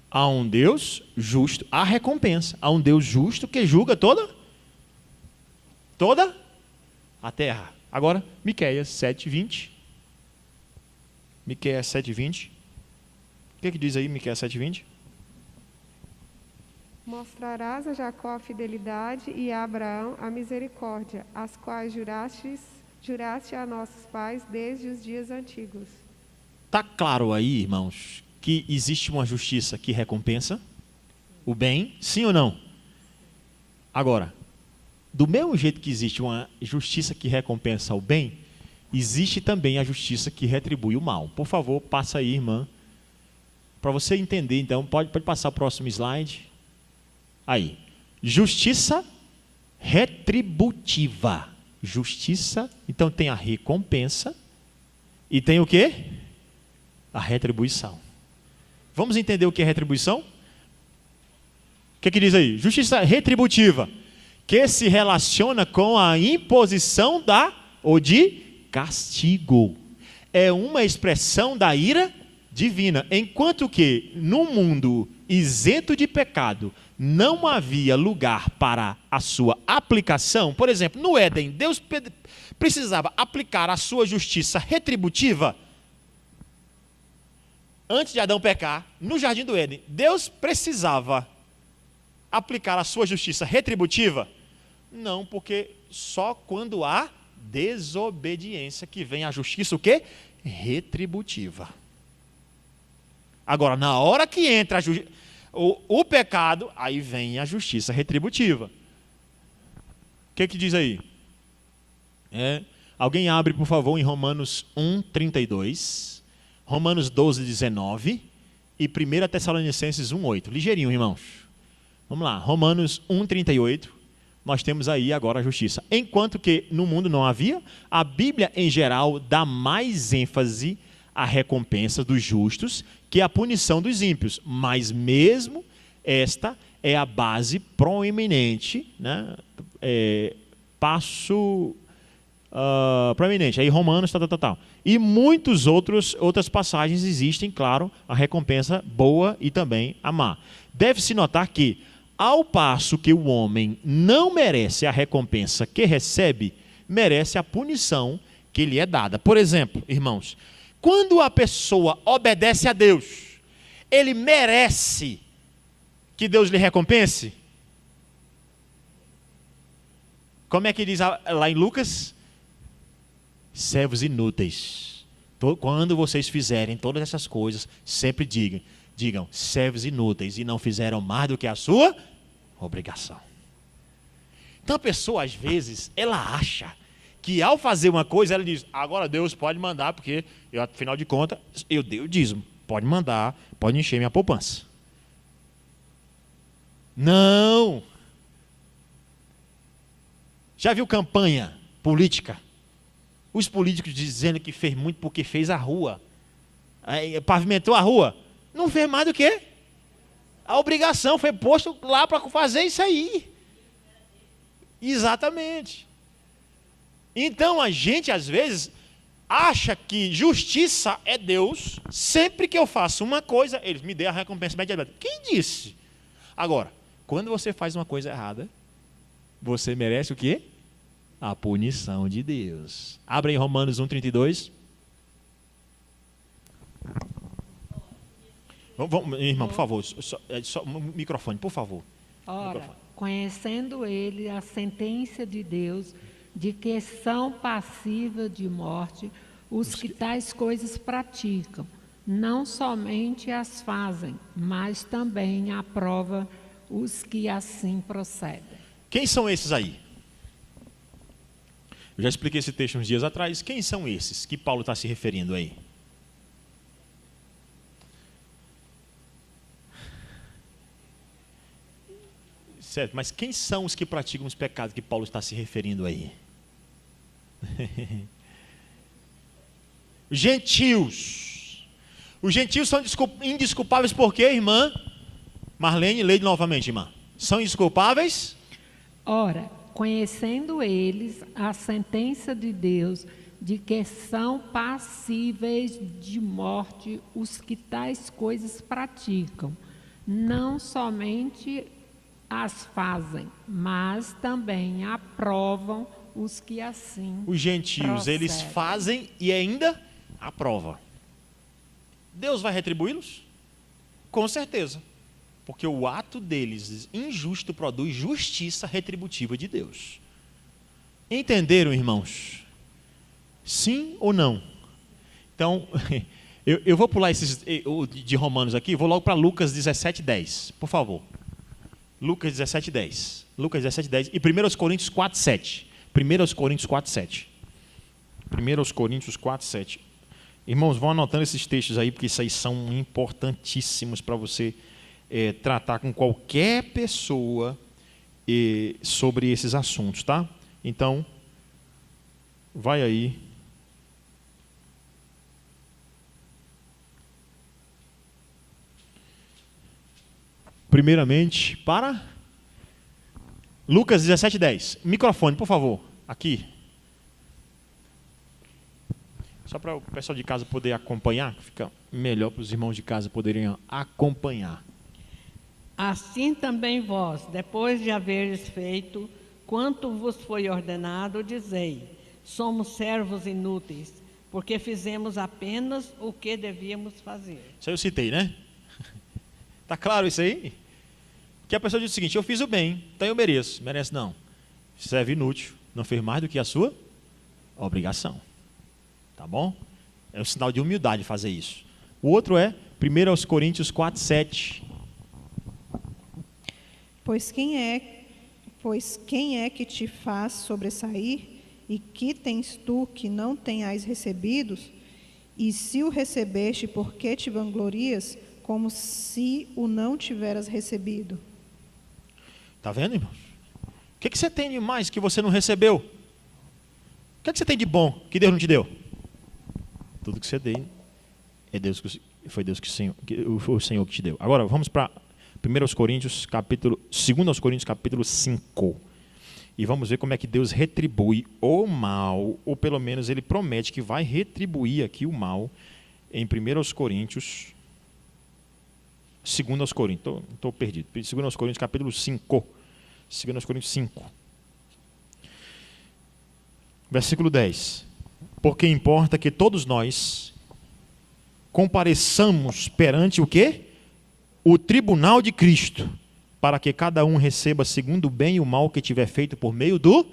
Há um Deus justo, há recompensa. Há um Deus justo que julga toda a terra. Agora, Miqueias 7:20. Miqueias 7:20. O que diz aí, Miqueias 7:20? Mostrarás a Jacó a fidelidade e a Abraão a misericórdia, as quais juraste a nossos pais desde os dias antigos. Está claro aí, irmãos, que existe uma justiça que recompensa o bem, sim ou não? Agora, do mesmo jeito que existe uma justiça que recompensa o bem, existe também a justiça que retribui o mal. Por favor, passa aí, irmã, para você entender. Então, pode passar o próximo slide. Aí, justiça retributiva. Justiça, então tem a recompensa e tem o quê? A retribuição. Vamos entender o que é retribuição? O que diz aí? Justiça retributiva, que se relaciona com a imposição de castigo. É uma expressão da ira divina. Enquanto que no mundo isento de pecado não havia lugar para a sua aplicação. Por exemplo, no Éden, Deus precisava aplicar a sua justiça retributiva. Antes de Adão pecar, no jardim do Éden, Deus precisava aplicar a sua justiça retributiva? Não, porque só quando há desobediência que vem a justiça o quê? Retributiva. Agora, na hora que entra o pecado, aí vem a justiça retributiva. O que diz aí? Alguém abre, por favor, em Romanos 1:32, Romanos 12:19 e 1 Tessalonicenses 1:8. Ligeirinho, irmãos. Vamos lá, Romanos 1:38. Nós temos aí agora a justiça. Enquanto que no mundo não havia, a Bíblia em geral dá mais ênfase à recompensa dos justos que à punição dos ímpios. Mas mesmo esta é a base proeminente, né? Passo proeminente. Aí Romanos, tal. E outras passagens existem, claro, a recompensa boa e também a má. Deve-se notar que, ao passo que o homem não merece a recompensa que recebe, merece a punição que lhe é dada. Por exemplo, irmãos, quando a pessoa obedece a Deus, ele merece que Deus lhe recompense? Como é que diz lá em Lucas? Servos inúteis. Quando vocês fizerem todas essas coisas, sempre digam, servos inúteis, e não fizeram mais do que a sua obrigação. Então a pessoa, às vezes, ela acha que ao fazer uma coisa, ela diz, agora Deus pode mandar, porque, afinal de contas, eu dei o dízimo. Pode mandar, pode encher minha poupança. Não! Já viu campanha política? Os políticos dizendo que fez muito porque fez a rua. Aí, pavimentou a rua. Não fez mais do que a obrigação. Foi posto lá para fazer isso aí. Exatamente. Então a gente, às vezes, acha que justiça é Deus. Sempre que eu faço uma coisa, eles me dão a recompensa imediata. Quem disse? Agora, quando você faz uma coisa errada, você merece o quê? A punição de Deus. Abre em Romanos 1,32. Irmão, por favor, só um microfone, por favor. Ora, conhecendo ele a sentença de Deus, de que são passíveis de morte os que tais coisas praticam, não somente as fazem, mas também aprovam os que assim procedem. Quem são esses aí? Eu já expliquei esse texto uns dias atrás. Quem são esses que Paulo está se referindo aí? Certo, mas quem são os que praticam os pecados que Paulo está se referindo aí? Gentios. Os gentios são indesculpáveis por quê, irmã? Marlene, leia novamente, irmã. São indesculpáveis? Ora, conhecendo eles a sentença de Deus, de que são passíveis de morte os que tais coisas praticam, não somente as fazem, mas também aprovam os que assim os gentios, procedem. Eles fazem e ainda aprovam. Deus vai retribuí-los? Com certeza. Porque o ato deles injusto produz justiça retributiva de Deus. Entenderam, irmãos? Sim ou não? Então, eu vou pular esses de Romanos aqui, vou logo para Lucas 17:10, por favor. Lucas 17:10. Lucas 17:10 e 1 Coríntios 4:7. 1 Coríntios 4:7. 1 Coríntios 4:7. Irmãos, vão anotando esses textos aí, porque isso aí são importantíssimos para você tratar com qualquer pessoa sobre esses assuntos, tá? Então, vai aí. Primeiramente, para Lucas 17:10. Microfone, por favor, aqui. Só para o pessoal de casa poder acompanhar, fica melhor para os irmãos de casa poderem acompanhar. Assim também vós, depois de haveres feito quanto vos foi ordenado, dizei: somos servos inúteis, porque fizemos apenas o que devíamos fazer. Isso aí eu citei, né? Está claro isso aí? Que a pessoa diz o seguinte: eu fiz o bem, então eu mereço. Merece não. Serve inútil, não fez mais do que a sua obrigação. Tá bom? É um sinal de humildade fazer isso. O outro é 1 Coríntios 4:7. Pois quem é que te faz sobressair, e que tens tu que não tenhas recebidos? E se o recebeste, por que te vanglorias, como se o não tiveras recebido? Está vendo, irmãos? O que você tem de mais que você não recebeu? O que você tem de bom que Deus não te deu? Tudo que você tem é Deus que foi Deus foi o Senhor que te deu. Agora vamos para 2 Coríntios capítulo 5. E vamos ver como é que Deus retribui o mal, ou pelo menos ele promete que vai retribuir aqui o mal em 1 Coríntios, 2 Coríntios, estou perdido, 2 Coríntios capítulo 5, 2 Coríntios 5, versículo 10. Porque importa que todos nós compareçamos perante o quê? O tribunal de Cristo, para que cada um receba segundo o bem e o mal que tiver feito por meio do...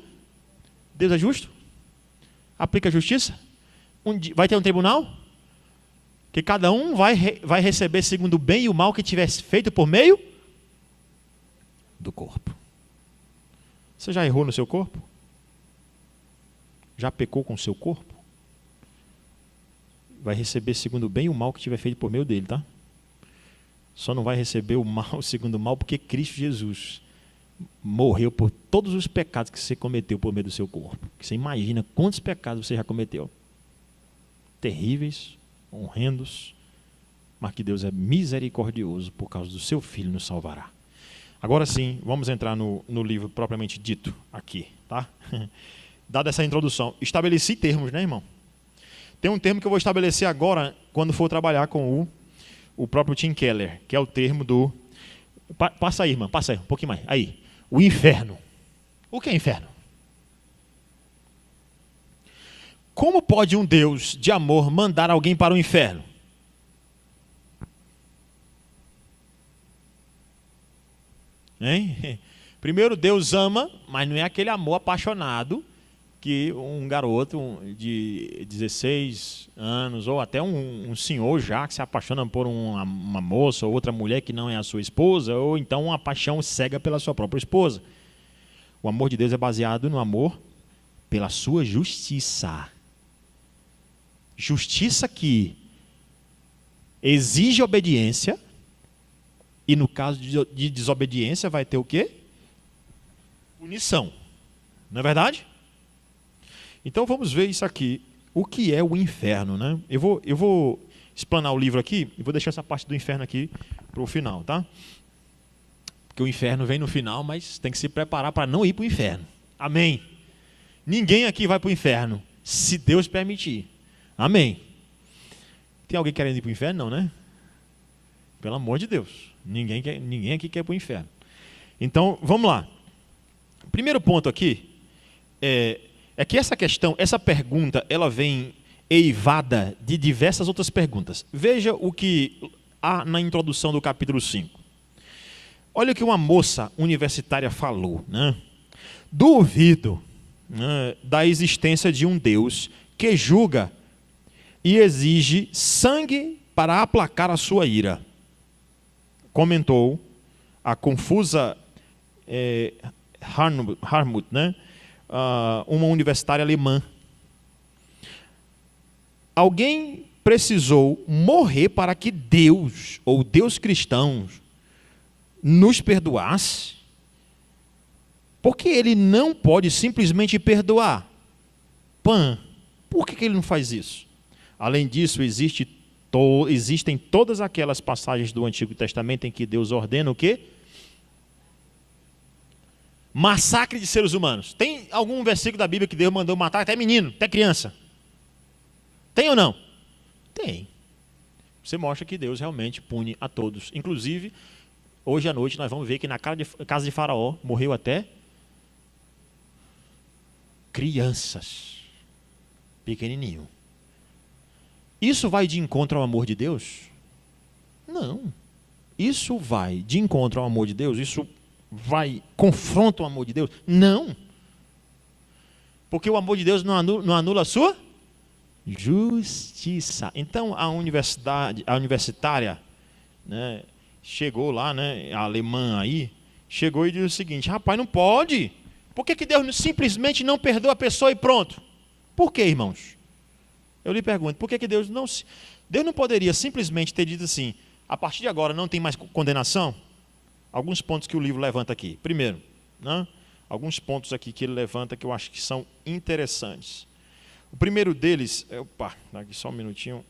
Deus é justo? Aplica a justiça? Vai ter um tribunal? Que cada um vai receber segundo o bem e o mal que tiver feito por meio do corpo. Você já errou no seu corpo? Já pecou com o seu corpo? Vai receber segundo o bem e o mal que tiver feito por meio dele, tá? Só não vai receber o mal, segundo o mal, porque Cristo Jesus morreu por todos os pecados que você cometeu por meio do seu corpo. Você imagina quantos pecados você já cometeu. Terríveis, horrendos, mas que Deus é misericordioso por causa do seu Filho nos salvará. Agora sim, vamos entrar no livro propriamente dito aqui, tá? Dada essa introdução, estabeleci termos, né, irmão? Tem um termo que eu vou estabelecer agora, quando for trabalhar com o próprio Tim Keller, que é o termo do... Passa aí, irmã, passa aí, um pouquinho mais. Aí, o inferno. O que é inferno? Como pode um Deus de amor mandar alguém para o inferno? Hein? Primeiro, Deus ama, mas não é aquele amor apaixonado que um garoto de 16 anos, ou até um senhor já que se apaixona por uma moça ou outra mulher que não é a sua esposa, ou então uma paixão cega pela sua própria esposa. O amor de Deus é baseado no amor pela sua justiça. Justiça que exige obediência, e no caso de desobediência vai ter o quê? Punição. Não é verdade? Então vamos ver isso aqui. O que é o inferno, né? Eu vou explanar o livro aqui e vou deixar essa parte do inferno aqui para o final, tá? Porque o inferno vem no final, mas tem que se preparar para não ir para o inferno. Amém. Ninguém aqui vai para o inferno, se Deus permitir. Amém. Tem alguém querendo ir para o inferno? Não, né? Pelo amor de Deus. Ninguém aqui quer ir para o inferno. Então, vamos lá. O primeiro ponto aqui é que essa pergunta, ela vem eivada de diversas outras perguntas. Veja o que há na introdução do capítulo 5. Olha o que uma moça universitária falou, né? Duvido, né, da existência de um Deus que julga e exige sangue para aplacar a sua ira. Comentou a confusa Harmut, né? Uma universitária alemã. Alguém precisou morrer para que Deus, ou Deus cristão, nos perdoasse? Porque ele não pode simplesmente perdoar? Por que ele não faz isso? Além disso, existem todas aquelas passagens do Antigo Testamento em que Deus ordena o quê? Massacre de seres humanos. Tem algum versículo da Bíblia que Deus mandou matar até menino, até criança? Tem ou não? Tem. Você mostra que Deus realmente pune a todos. Inclusive, hoje à noite nós vamos ver que na casa de Faraó morreu até crianças. Pequenininho. Isso vai de encontro ao amor de Deus? Não. Isso vai de encontro ao amor de Deus? Isso confronta o amor de Deus? Não. Porque o amor de Deus não anula a sua justiça. Então a universitária, né, chegou lá, né, a alemã aí, chegou e disse o seguinte: rapaz, não pode. Por que Deus simplesmente não perdoa a pessoa e pronto? Por que, irmãos? Eu lhe pergunto, por que Deus não poderia simplesmente ter dito assim: a partir de agora não tem mais condenação? Alguns pontos que o livro levanta aqui. Primeiro, né, alguns pontos aqui que ele levanta que eu acho que são interessantes. O primeiro deles, aqui só um minutinho.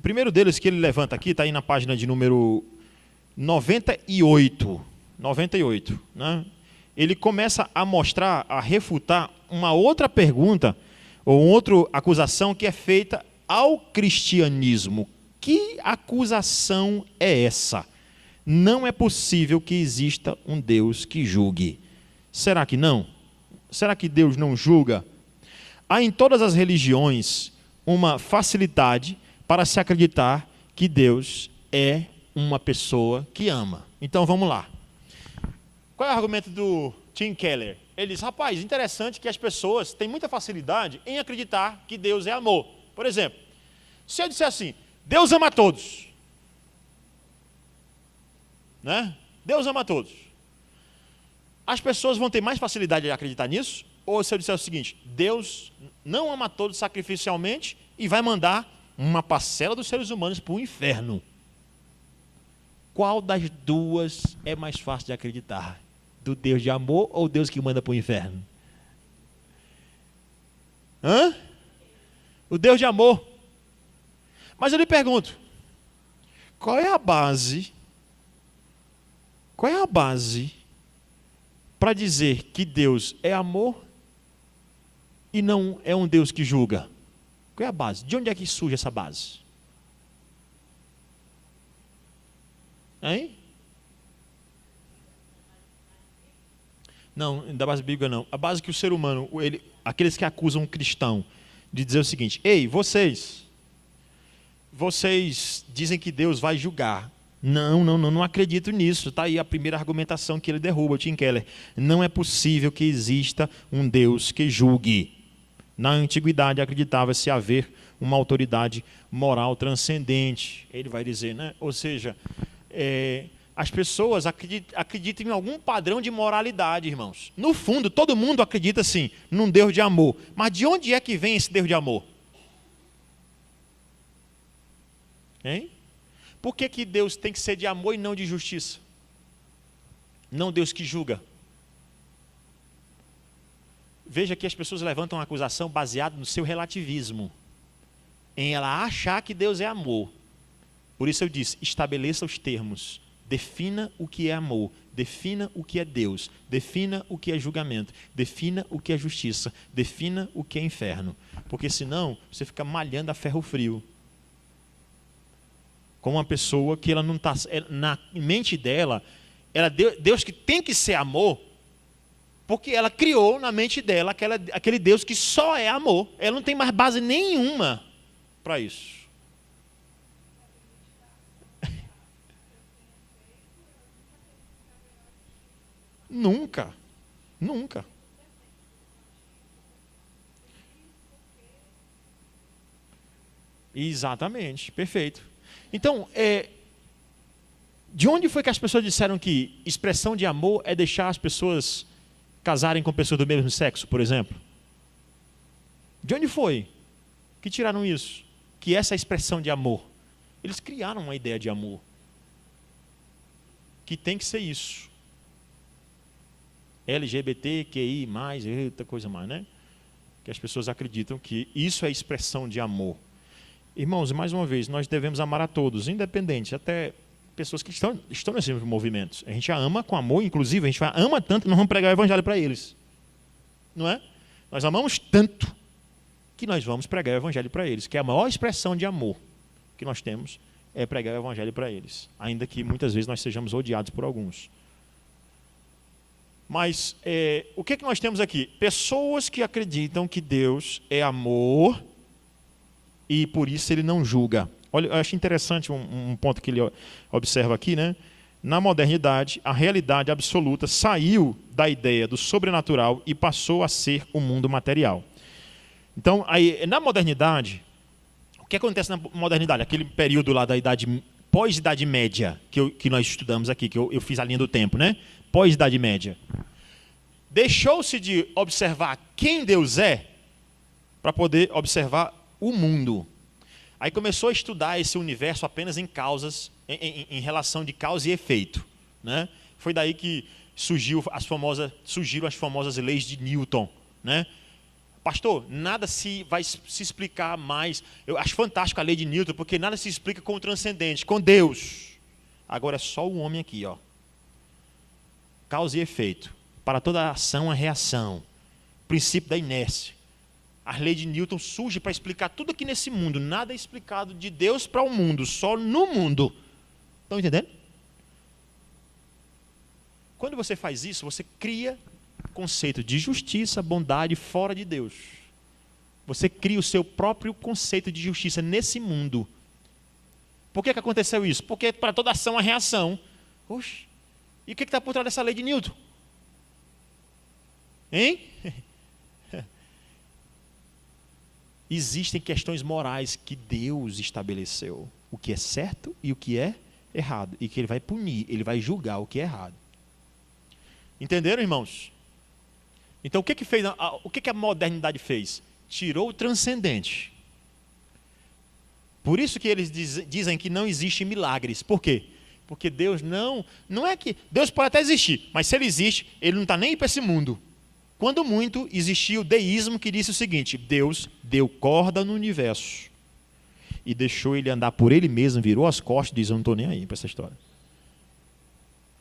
O primeiro deles que ele levanta aqui, está aí na página de número 98, né? Ele começa a mostrar, a refutar uma outra pergunta, ou uma outra acusação que é feita ao cristianismo. Que acusação é essa? Não é possível que exista um Deus que julgue. Será que não? Será que Deus não julga? Há em todas as religiões uma facilidade para se acreditar que Deus é uma pessoa que ama. Então vamos lá. Qual é o argumento do Tim Keller? Ele diz, rapaz, interessante que as pessoas têm muita facilidade em acreditar que Deus é amor. Por exemplo, se eu disser assim, Deus ama a todos, né? Deus ama a todos. As pessoas vão ter mais facilidade de acreditar nisso? Ou se eu disser o seguinte, Deus não ama a todos sacrificialmente e vai mandar uma parcela dos seres humanos para o inferno? Qual das duas é mais fácil de acreditar? Do Deus de amor ou Deus que manda para o inferno? Hã? O Deus de amor. Mas eu lhe pergunto, qual é a base para dizer que Deus é amor e não é um Deus que julga? Qual é a base? De onde é que surge essa base? Hein? Não, da base bíblica não. A base que o ser humano, aqueles que acusam um cristão de dizer o seguinte, ei, vocês dizem que Deus vai julgar. Não acredito nisso. Está aí a primeira argumentação que ele derruba, o Tim Keller. Não é possível que exista um Deus que julgue. Na antiguidade acreditava-se haver uma autoridade moral transcendente. Ele vai dizer, né? Ou seja, as pessoas acreditam em algum padrão de moralidade, irmãos. No fundo, todo mundo acredita, sim, num Deus de amor. Mas de onde é que vem esse Deus de amor? Hein? Por que Deus tem que ser de amor e não de justiça? Não Deus que julga. Veja que as pessoas levantam uma acusação baseada no seu relativismo, em ela achar que Deus é amor. Por isso eu disse, estabeleça os termos, defina o que é amor, defina o que é Deus, defina o que é julgamento, defina o que é justiça, defina o que é inferno. Porque senão você fica malhando a ferro frio. Com uma pessoa que ela não está, na mente dela, Deus que tem que ser amor, porque ela criou na mente dela aquele Deus que só é amor. Ela não tem mais base nenhuma para isso. Nunca. Exatamente, perfeito. Então, de onde foi que as pessoas disseram que expressão de amor é deixar as pessoas casarem com pessoas do mesmo sexo, por exemplo? De onde foi que tiraram isso? Que essa é a expressão de amor. Eles criaram uma ideia de amor. Que tem que ser isso. LGBTQI+, outra coisa mais, né? Que as pessoas acreditam que isso é expressão de amor. Irmãos, mais uma vez, nós devemos amar a todos, independente, até pessoas que estão nesses movimentos. A gente ama com amor, inclusive, a gente ama tanto que nós vamos pregar o evangelho para eles. Não é? Nós amamos tanto que nós vamos pregar o evangelho para eles, que é a maior expressão de amor que nós temos, é pregar o evangelho para eles, ainda que muitas vezes nós sejamos odiados por alguns. Mas o que nós temos aqui? Pessoas que acreditam que Deus é amor e por isso ele não julga. Olha, eu acho interessante um ponto que ele observa aqui, né? Na modernidade, a realidade absoluta saiu da ideia do sobrenatural e passou a ser o mundo material. Então, aí, na modernidade, o que acontece na modernidade? Aquele período lá da idade, pós-idade média, que nós estudamos aqui, que eu fiz a linha do tempo, né? Pós-idade média. Deixou-se de observar quem Deus é para poder observar o mundo. Aí começou a estudar esse universo apenas em causas, em relação de causa e efeito, né? Foi daí que surgiram as famosas leis de Newton, né? Pastor, nada vai se explicar mais. Eu acho fantástico a lei de Newton, porque nada se explica com o transcendente, com Deus. Agora é só o homem aqui, ó. Causa e efeito. Para toda ação, a reação. Princípio da inércia. A lei de Newton surge para explicar tudo aqui nesse mundo. Nada é explicado de Deus para o mundo, só no mundo. Estão entendendo? Quando você faz isso, você cria conceito de justiça, bondade fora de Deus. Você cria o seu próprio conceito de justiça nesse mundo. Por que aconteceu isso? Porque para toda ação há reação. Oxe, e o que está por trás dessa lei de Newton? Hein? Existem questões morais que Deus estabeleceu. O que é certo e o que é errado. E que Ele vai punir, Ele vai julgar o que é errado. Entenderam, irmãos? Então, o que a modernidade fez? Tirou o transcendente. Por isso que eles dizem que não existem milagres. Por quê? Porque Deus não é que... Deus pode até existir, mas se Ele existe, Ele não está nem para esse mundo. Quando muito, existia o deísmo que disse o seguinte: Deus deu corda no universo e deixou ele andar por ele mesmo, virou as costas e diz: eu não estou nem aí para essa história.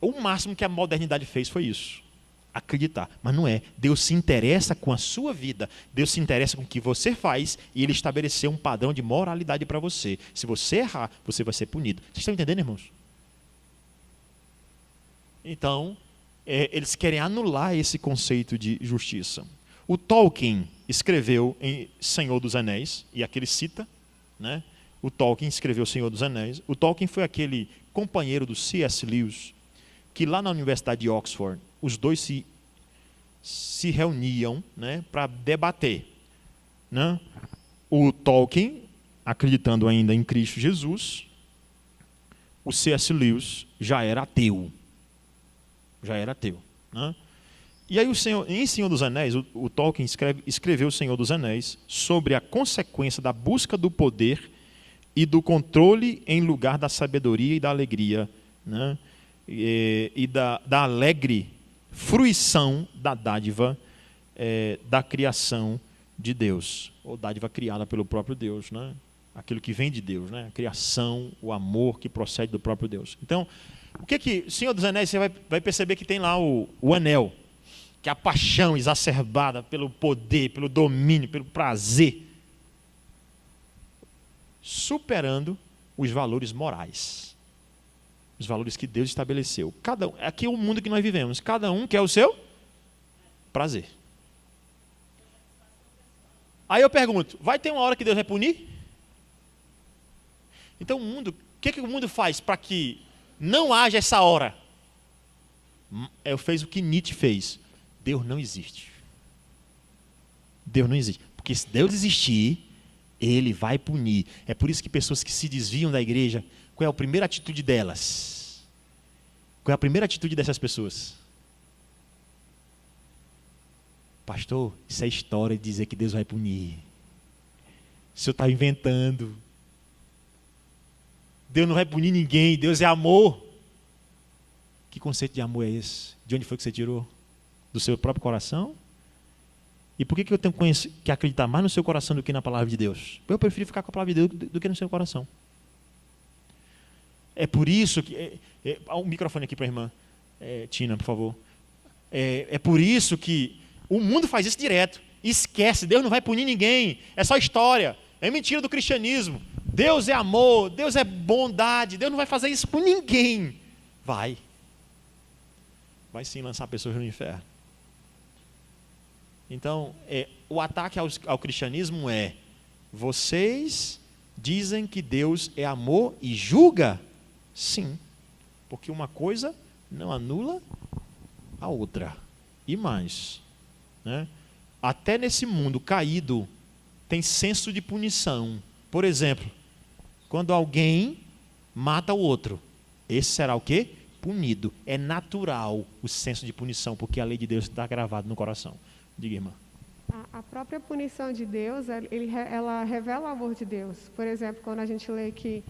O máximo que a modernidade fez foi isso. Acreditar. Mas não é. Deus se interessa com a sua vida. Deus se interessa com o que você faz e Ele estabeleceu um padrão de moralidade para você. Se você errar, você vai ser punido. Vocês estão entendendo, irmãos? Então, eles querem anular esse conceito de justiça. O Tolkien escreveu em Senhor dos Anéis, e aqui ele cita, né? O Tolkien escreveu Senhor dos Anéis. O Tolkien foi aquele companheiro do C.S. Lewis, que lá na Universidade de Oxford, os dois se reuniam, né, para debater. Né? O Tolkien, acreditando ainda em Cristo Jesus, o C.S. Lewis já era ateu. Né? E aí, em Senhor dos Anéis, o Tolkien escreveu o Senhor dos Anéis sobre a consequência da busca do poder e do controle em lugar da sabedoria e da alegria, né? E da alegre fruição da dádiva da criação de Deus, ou dádiva criada pelo próprio Deus, né? Aquilo que vem de Deus, né? A criação, o amor que procede do próprio Deus. Então, o que Senhor dos Anéis, você vai perceber que tem lá o anel, que é a paixão exacerbada pelo poder, pelo domínio, pelo prazer, superando os valores morais. Os valores que Deus estabeleceu. Aqui é o mundo que nós vivemos. Cada um quer o seu prazer. Aí eu pergunto, vai ter uma hora que Deus vai punir? Então o que o mundo faz para que não haja essa hora? Fez o que Nietzsche fez. Deus não existe. Deus não existe. Porque se Deus existir, Ele vai punir. É por isso que pessoas que se desviam da igreja, qual é a primeira atitude delas? Qual é a primeira atitude dessas pessoas? Pastor, isso é história de dizer que Deus vai punir. O senhor está inventando. Deus não vai punir ninguém, Deus é amor. Que conceito de amor é esse? De onde foi que você tirou? Do seu próprio coração? E por que eu tenho que acreditar mais no seu coração do que na palavra de Deus? Eu prefiro ficar com a palavra de Deus do que no seu coração. É por isso que... um microfone aqui para a irmã Tina, por favor. É por isso que o mundo faz isso direto. Esquece, Deus não vai punir ninguém. É só história. É mentira do cristianismo. Deus é amor, Deus é bondade. Deus não vai fazer isso com ninguém. Vai sim lançar pessoas no inferno. Então, o ataque ao cristianismo é: vocês dizem que Deus é amor e julga? Sim, porque uma coisa não anula a outra. E mais, né? Até nesse mundo caído tem senso de punição. Por exemplo, quando alguém mata o outro, esse será o quê? Punido. É natural o senso de punição, porque a lei de Deus está gravada no coração. Diga, irmã. A própria punição de Deus, ela revela o amor de Deus. Por exemplo, quando a gente lê que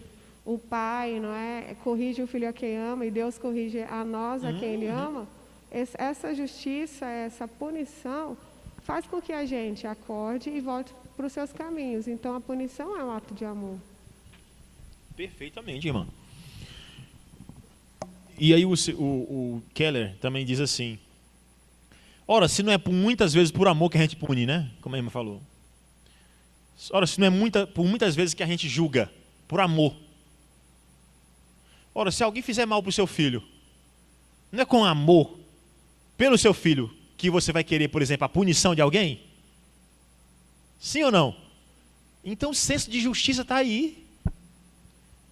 o pai, não é, corrige o filho a quem ama e Deus corrige a nós a quem Ele ama, essa justiça, essa punição faz com que a gente acorde e volte para os seus caminhos. Então, a punição é um ato de amor. Perfeitamente, irmão. E aí o Keller também diz assim, ora, se não é muitas vezes por amor que a gente pune, né? Como a irmã falou. Ora, se não é por muitas vezes que a gente julga, por amor. Ora, se alguém fizer mal para o seu filho, não é com amor pelo seu filho que você vai querer, por exemplo, a punição de alguém? Sim ou não? Então o senso de justiça está aí.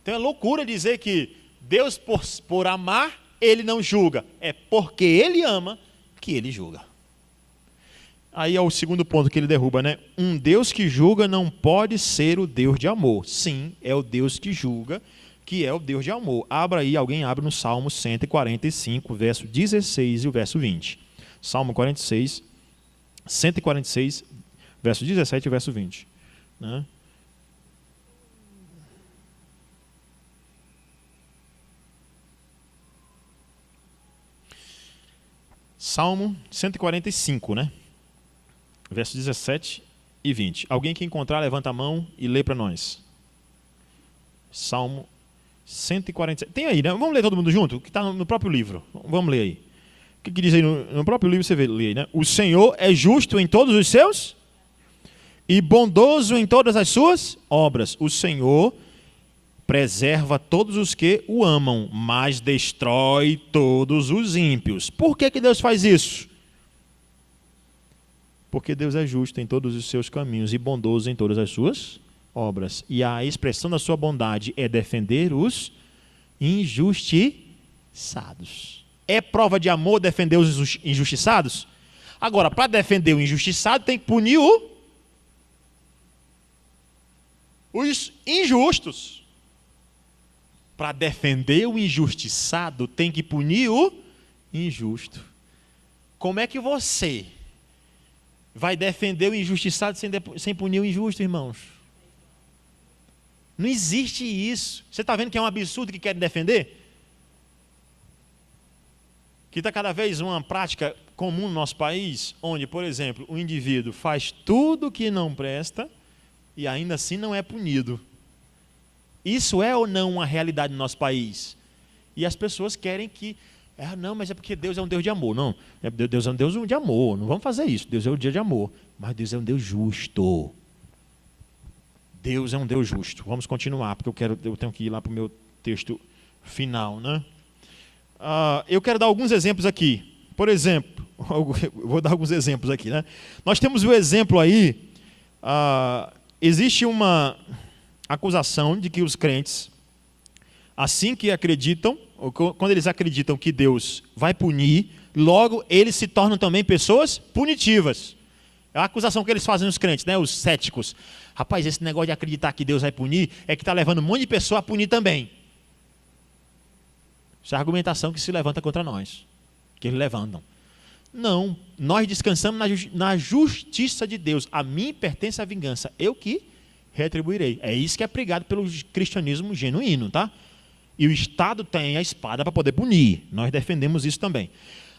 Então é loucura dizer que Deus, por amar, Ele não julga. É porque Ele ama que Ele julga. Aí é o segundo ponto que ele derruba, né? Um Deus que julga não pode ser o Deus de amor. Sim, é o Deus que julga, que é o Deus de amor. Alguém abre no Salmo 145, verso 16 e o verso 20. Salmo 46, 146, verso 17 e verso 20. Né? Salmo 145, né? Versos 17 e 20. Alguém que encontrar, levanta a mão e lê para nós. Salmo 147. Tem aí, né? Vamos ler todo mundo junto? Que está no próprio livro. Vamos ler aí. O que diz aí no próprio livro? Você lê aí, né? O Senhor é justo em todos os seus e bondoso em todas as suas obras. O Senhor preserva todos os que o amam, mas destrói todos os ímpios. Por que Deus faz isso? Porque Deus é justo em todos os seus caminhos e bondoso em todas as suas obras. E a expressão da sua bondade é defender os injustiçados. É prova de amor defender os injustiçados? Agora, para defender o injustiçado, tem que punir os injustos. Para defender o injustiçado, tem que punir o injusto. Como é que você vai defender o injustiçado sem punir o injusto, irmãos? Não existe isso. Você está vendo que é um absurdo que querem defender? Que está cada vez uma prática comum no nosso país, onde, por exemplo, o indivíduo faz tudo que não presta e ainda assim não é punido. Isso é ou não uma realidade no nosso país? E as pessoas querem que... não, mas é porque Deus é um Deus de amor. Não, Deus é um Deus de amor. Não vamos fazer isso. Deus é um Deus de amor. Mas Deus é um Deus justo. Deus é um Deus justo. Vamos continuar, porque eu tenho que ir lá para o meu texto final, né? Eu quero dar alguns exemplos aqui. Por exemplo, vou dar alguns exemplos aqui, né? Nós temos o exemplo aí, existe uma acusação de que os crentes, assim que acreditam, quando eles acreditam que Deus vai punir, logo eles se tornam também pessoas punitivas. É a acusação que eles fazem nos crentes, né? Os céticos. Rapaz, esse negócio de acreditar que Deus vai punir é que está levando um monte de pessoa a punir também. Essa é a argumentação que se levanta contra nós, que eles levantam. Não, nós descansamos na justiça de Deus. A mim pertence a vingança, eu que retribuirei. É isso que é pregado pelo cristianismo genuíno, tá? E o Estado tem a espada para poder punir. Nós defendemos isso também.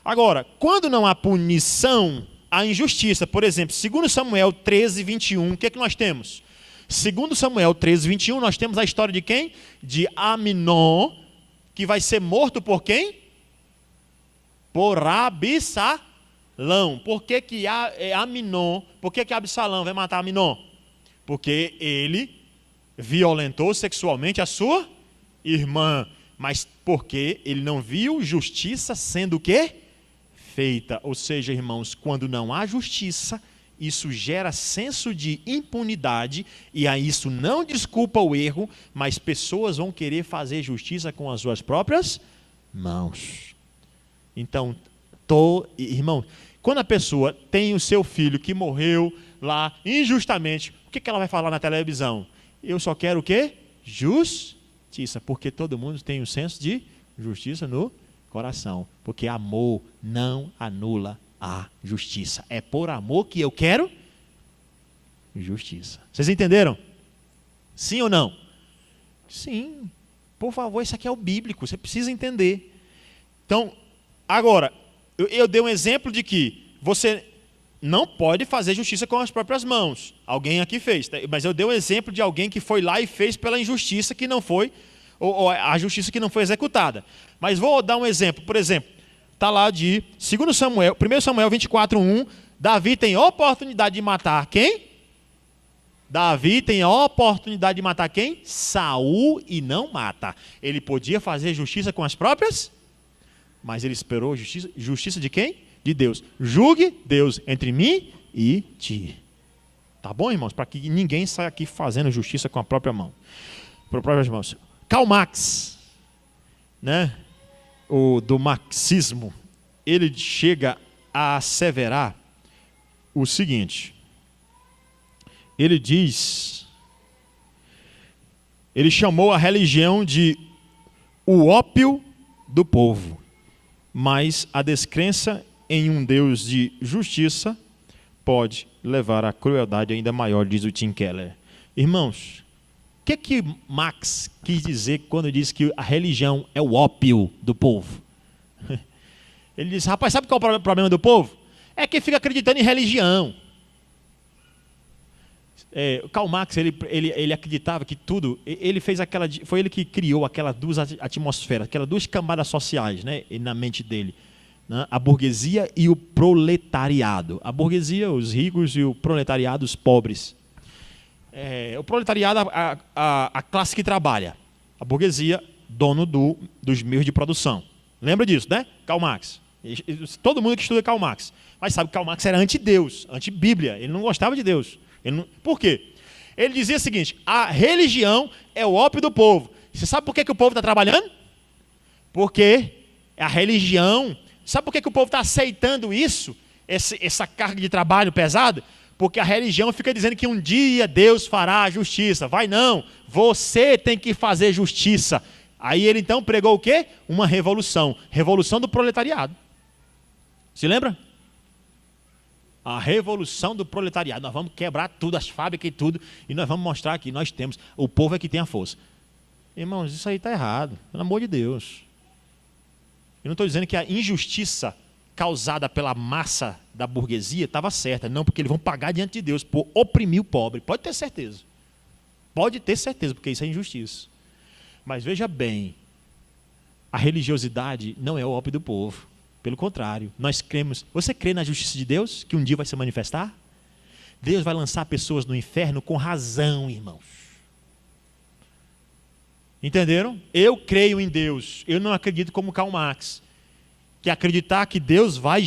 Agora, quando não há punição, há injustiça. Por exemplo, 2 Samuel 13, 21, o que é que nós temos? 2 Samuel 13, 21, nós temos a história de quem? De Aminon, que vai ser morto por quem? Por Absalão. Por que Aminon? Por que Absalão vai matar Aminon? Porque ele violentou sexualmente a sua irmã. Mas porque ele não viu justiça sendo o quê? Feita. Ou seja, irmãos, quando não há justiça, isso gera senso de impunidade, e aí isso não desculpa o erro, mas pessoas vão querer fazer justiça com as suas próprias mãos. Então, irmão, quando a pessoa tem o seu filho que morreu lá injustamente, o que ela vai falar na televisão? Eu só quero o quê? Justiça, porque todo mundo tem um senso de justiça no coração, porque amor não anula a justiça. É por amor que eu quero justiça. Vocês entenderam? Sim ou não? Sim. Por favor, isso aqui é o bíblico, você precisa entender. Então, agora, eu dei um exemplo de que você não pode fazer justiça com as próprias mãos. Alguém aqui fez. Mas eu dei um exemplo de alguém que foi lá e fez pela injustiça que não foi, ou a justiça que não foi executada. Mas vou dar um exemplo. Por exemplo, está lá de 1 Samuel 24:1. Davi tem oportunidade de matar quem? Davi tem a oportunidade de matar quem? Saul, e não mata. Ele podia fazer justiça com as próprias, mas ele esperou justiça de quem? De Deus. Julgue, Deus, entre mim e ti. Tá bom, irmãos? Para que ninguém saia aqui fazendo justiça com a própria mão. Com as próprias mãos. Karl Marx, né? Do marxismo, ele chega a asseverar o seguinte. Ele chamou a religião de o ópio do povo, mas a descrença em um Deus de justiça pode levar à crueldade ainda maior, diz o Tim Keller. Irmãos, o que Marx quis dizer quando disse que a religião é o ópio do povo? Ele disse, rapaz, sabe qual é o problema do povo? É que fica acreditando em religião. Karl Marx, ele acreditava que tudo, foi ele que criou aquelas duas atmosferas, aquelas duas camadas sociais, né, na mente dele, né, a burguesia e o proletariado. A burguesia, os ricos, e o proletariado, os pobres. O proletariado, a classe que trabalha. A burguesia, dono dos meios de produção. Lembra disso, né? Karl Marx. Todo mundo que estuda Karl Marx. Mas sabe que Karl Marx era anti-Deus, anti-Bíblia. Ele não gostava de Deus. Por quê? Ele dizia o seguinte, a religião é o ópio do povo. Você sabe por que o povo está trabalhando? Porque a religião... Sabe por que o povo está aceitando isso? Essa carga de trabalho pesada? Porque a religião fica dizendo que um dia Deus fará a justiça. Vai não, você tem que fazer justiça. Aí ele então pregou o quê? Uma revolução. Revolução do proletariado. Se lembra? A revolução do proletariado. Nós vamos quebrar tudo, as fábricas e tudo, e nós vamos mostrar que nós temos. O povo é que tem a força. Irmãos, isso aí está errado. Pelo amor de Deus. Eu não estou dizendo que a injustiça causada pela massa da burguesia estava certa. Não, porque eles vão pagar diante de Deus por oprimir o pobre. Pode ter certeza. Pode ter certeza, porque isso é injustiça. Mas veja bem, a religiosidade não é o ópio do povo. Pelo contrário, nós cremos. Você crê na justiça de Deus, que um dia vai se manifestar? Deus vai lançar pessoas no inferno com razão, irmãos. Entenderam? Eu creio em Deus. Eu não acredito como Karl Marx, que acreditar que Deus vai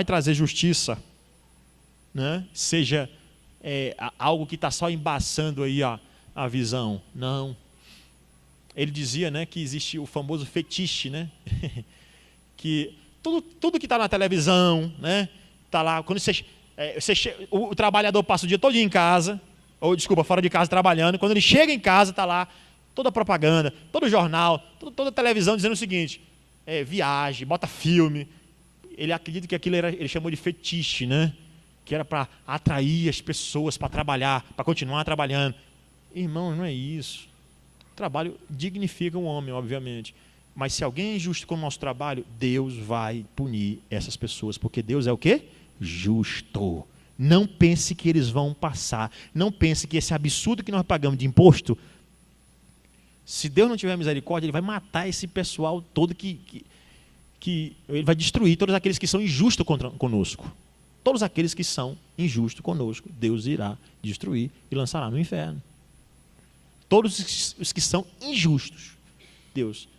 trazer justiça, né? Seja algo que está só embaçando aí a visão. Não. Ele dizia, né, que existe o famoso fetiche, né? Que tudo que está na televisão, né? Está lá, quando o trabalhador passa o dia todo em casa, fora de casa trabalhando, quando ele chega em casa, está lá toda a propaganda, todo o jornal, toda a televisão dizendo o seguinte, viagem, bota filme. Ele acredita que aquilo ele chamou de fetiche, né? Que era para atrair as pessoas para trabalhar, para continuar trabalhando. Irmão, não é isso. O trabalho dignifica um homem, obviamente. Mas se alguém é injusto com o nosso trabalho, Deus vai punir essas pessoas, porque Deus é o quê? Justo. Não pense que eles vão passar. Não pense que esse absurdo que nós pagamos de imposto, se Deus não tiver misericórdia, Ele vai matar esse pessoal todo que Ele vai destruir todos aqueles que são injustos conosco. Todos aqueles que são injustos conosco, Deus irá destruir e lançará no inferno. Todos os que são injustos, Deus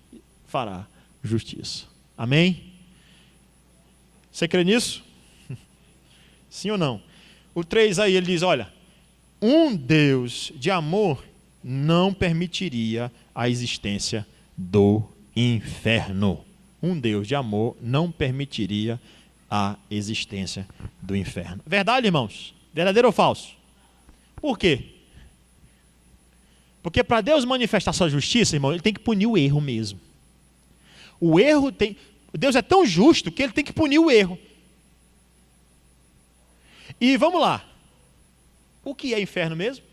fará justiça. Amém? Você crê nisso? Sim ou não? O 3 aí, ele diz, olha, um Deus de amor não permitiria a existência do inferno. Um Deus de amor não permitiria a existência do inferno. Verdade, irmãos? Verdadeiro ou falso? Por quê? Porque para Deus manifestar sua justiça, irmão, Ele tem que punir o erro mesmo. Deus é tão justo que Ele tem que punir o erro. E vamos lá. O que é inferno mesmo?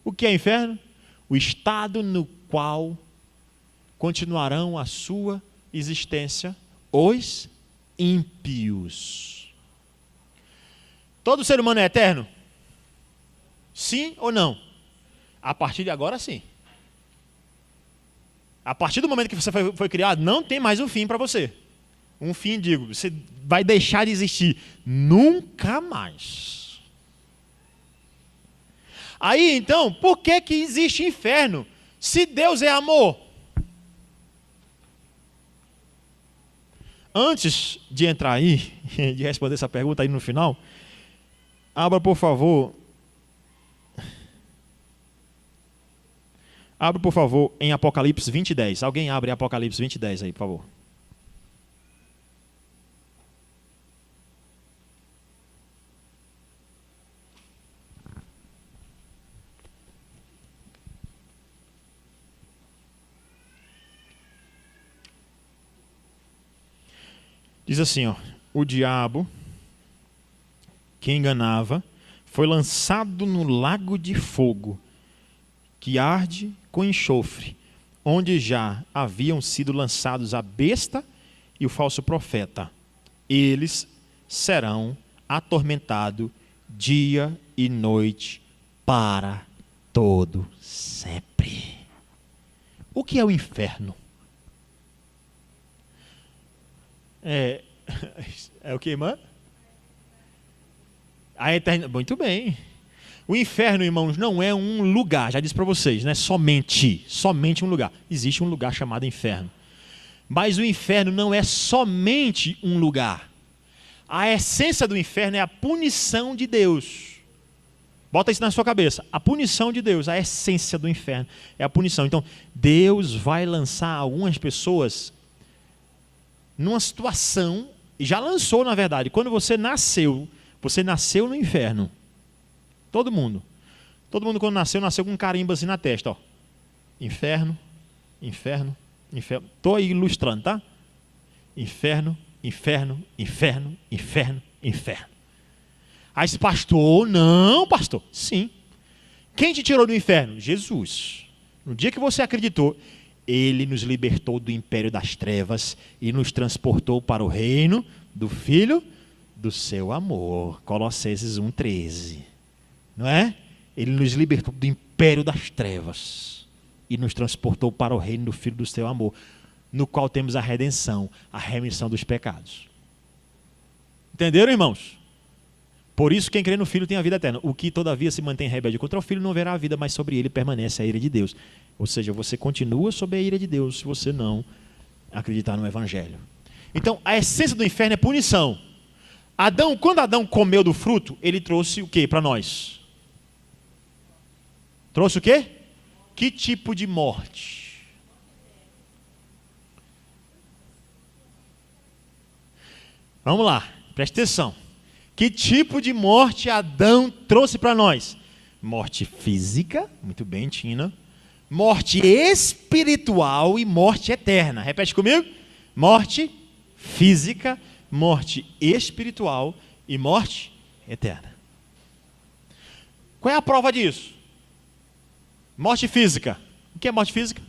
O que é inferno? O estado no qual continuarão a sua existência os ímpios. Todo ser humano é eterno? Sim ou não? A partir de agora, sim. A partir do momento que você foi criado, não tem mais um fim para você. Um fim, digo, você vai deixar de existir. Nunca mais. Aí, então, por que existe inferno? Se Deus é amor. Antes de entrar aí, de responder essa pergunta aí no final, abra, por favor. Abra, por favor, em Apocalipse 20:10. Alguém abre Apocalipse 20:10 aí, por favor. Diz assim, ó, o diabo que enganava foi lançado no lago de fogo, que arde com enxofre, onde já haviam sido lançados a besta e o falso profeta. Eles serão atormentados dia e noite para todo sempre. O que é o inferno? É o que, irmã? A eternidade. Muito bem. O inferno, irmãos, não é um lugar, já disse para vocês, não é somente um lugar. Existe um lugar chamado inferno. Mas o inferno não é somente um lugar. A essência do inferno é a punição de Deus. Bota isso na sua cabeça. A punição de Deus, a essência do inferno é a punição. Então, Deus vai lançar algumas pessoas numa situação, e já lançou, na verdade, quando você nasceu no inferno. Todo mundo quando nasceu com um carimbo assim na testa, ó. Inferno, inferno, inferno. Estou aí ilustrando, tá? Inferno, inferno, inferno, inferno, inferno. Aí esse pastor, não, pastor. Sim. Quem te tirou do inferno? Jesus. No dia que você acreditou, Ele nos libertou do império das trevas e nos transportou para o reino do Filho do seu amor. Colossenses 1:13. Não é? Ele nos libertou do império das trevas e nos transportou para o reino do Filho do seu amor, no qual temos a redenção, a remissão dos pecados. Entenderam, irmãos? Por isso, quem crê no Filho tem a vida eterna. O que, todavia, se mantém rebelde contra o Filho não verá a vida, mas sobre ele permanece a ira de Deus. Ou seja, você continua sob a ira de Deus se você não acreditar no Evangelho. Então, a essência do inferno é punição. Quando Adão comeu do fruto, ele trouxe o que para nós? Trouxe o quê? Que tipo de morte? Vamos lá, preste atenção. Que tipo de morte Adão trouxe para nós? Morte física, muito bem, Tina. Morte espiritual e morte eterna. Repete comigo. Morte física, morte espiritual e morte eterna. Qual é a prova disso? Morte física. O que é morte física?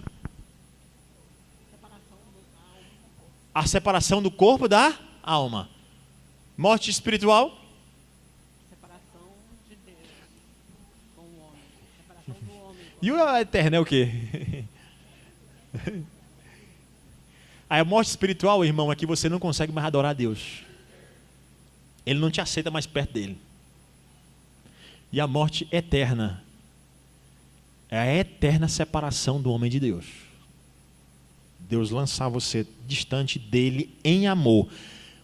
A separação do corpo da alma. Morte espiritual? Separação de Deus com o homem. Separação do homem. E o eterno é o quê? A morte espiritual, irmão, é que você não consegue mais adorar a Deus. Ele não te aceita mais perto dele. E a morte eterna é a eterna separação do homem de Deus. Deus lançar você distante dele em amor.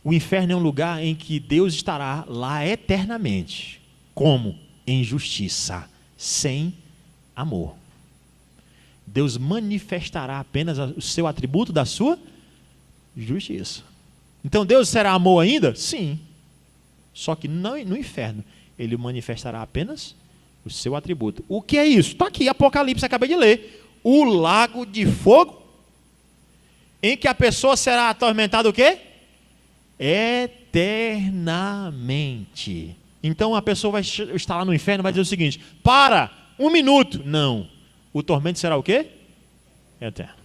O inferno é um lugar em que Deus estará lá eternamente. Como? Em justiça, sem amor. Deus manifestará apenas o seu atributo da sua justiça. Então Deus será amor ainda? Sim. Só que não no inferno. Ele manifestará apenas o seu atributo. O que é isso? Está aqui, Apocalipse, acabei de ler. O lago de fogo, em que a pessoa será atormentada o quê? Eternamente. Então a pessoa vai estar lá no inferno e vai dizer o seguinte: para, 1 minuto. Não. O tormento será o quê? Eterno.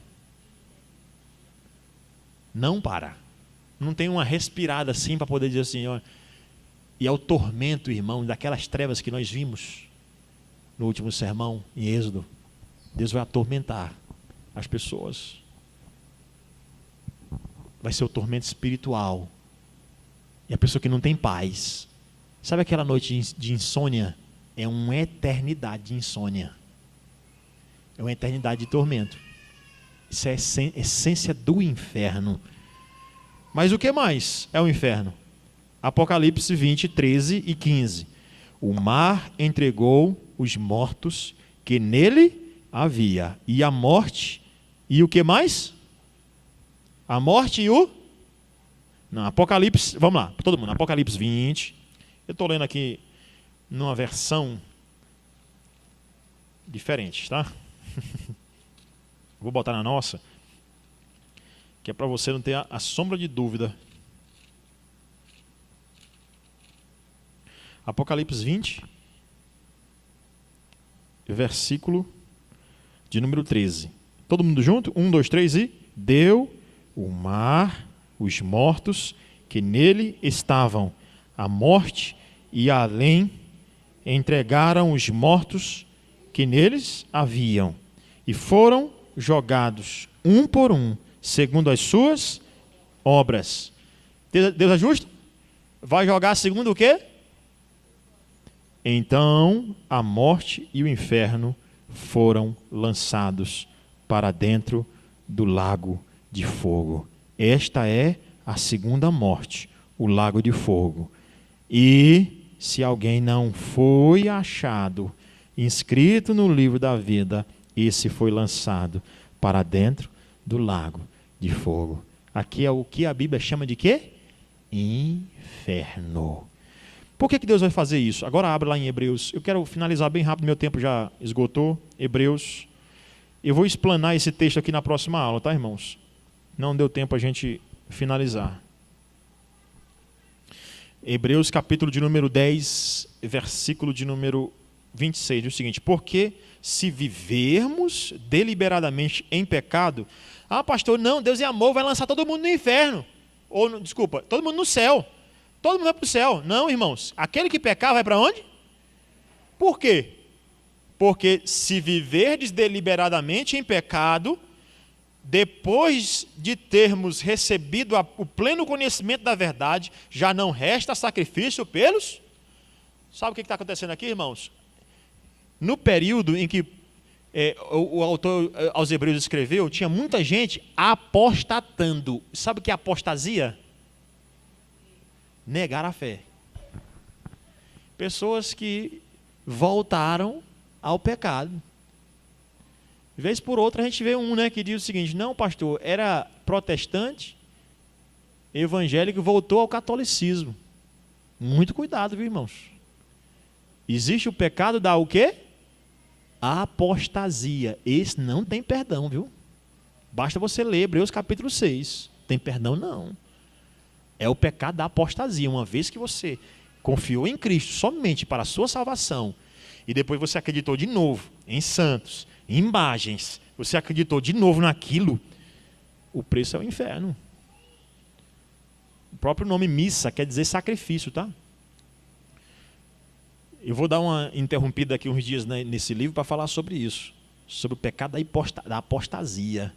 Não para. não tem uma respirada assim para poder dizer assim, ó, e é o tormento, irmão, daquelas trevas que nós vimos no último sermão, em Êxodo. Deus vai atormentar as pessoas. Vai ser o tormento espiritual. E a pessoa que não tem paz. Sabe aquela noite de insônia? É uma eternidade de insônia. É uma eternidade de tormento. Isso é a essência do inferno. Mas o que mais é o inferno? Apocalipse 20, 13 e 15. O mar entregou os mortos que nele havia. E a morte, e o que mais? A morte e o... Não, Apocalipse, vamos lá, todo mundo, Apocalipse 20. Eu estou lendo aqui numa versão diferente, tá? Vou botar na nossa, que é para você não ter a sombra de dúvida. Apocalipse 20, versículo de número 13. Todo mundo junto? 1, 2, 3 e... Deu o mar os mortos que nele estavam, a morte e além entregaram os mortos que neles haviam, e foram jogados um por um, segundo as suas obras. Deus é justo? Vai jogar segundo o quê? Então a morte e o inferno foram lançados para dentro do lago de fogo. Esta é a segunda morte, o lago de fogo. E se alguém não foi achado inscrito no livro da vida, esse foi lançado para dentro do lago de fogo. Aqui é o que a Bíblia chama de quê? Inferno. Por que Deus vai fazer isso? Agora abre lá em Hebreus. Eu quero finalizar bem rápido, meu tempo já esgotou. Hebreus. Eu vou explanar esse texto aqui na próxima aula, tá, irmãos? Não deu tempo a gente finalizar. Hebreus capítulo de número 10, versículo de número 26, diz o seguinte: porque se vivermos deliberadamente em pecado, pastor, não, Deus é amor, vai lançar todo mundo no inferno. Ou, desculpa, todo mundo no céu. Todo mundo vai para o céu. Não, irmãos, aquele que pecar vai para onde? Por quê? Porque se viverdes deliberadamente em pecado, depois de termos recebido o pleno conhecimento da verdade, já não resta sacrifício pelos... Sabe o que está acontecendo aqui, irmãos? No período em que o autor aos Hebreus escreveu, tinha muita gente apostatando. Sabe o que é apostasia? Negar a fé. Pessoas que voltaram ao pecado. De vez por outra a gente vê que diz o seguinte: não, pastor, era protestante, evangélico, voltou ao catolicismo. Muito cuidado, viu, irmãos? Existe o pecado da o quê? Apostasia. Esse não tem perdão, viu? Basta você ler Hebreus capítulo 6. Tem perdão não. É o pecado da apostasia. Uma vez que você confiou em Cristo somente para a sua salvação, e depois você acreditou de novo em santos, em imagens, você acreditou de novo naquilo, o preço é o inferno. O próprio nome missa quer dizer sacrifício, tá? Eu vou dar uma interrompida aqui uns dias nesse livro para falar sobre isso, sobre o pecado da apostasia,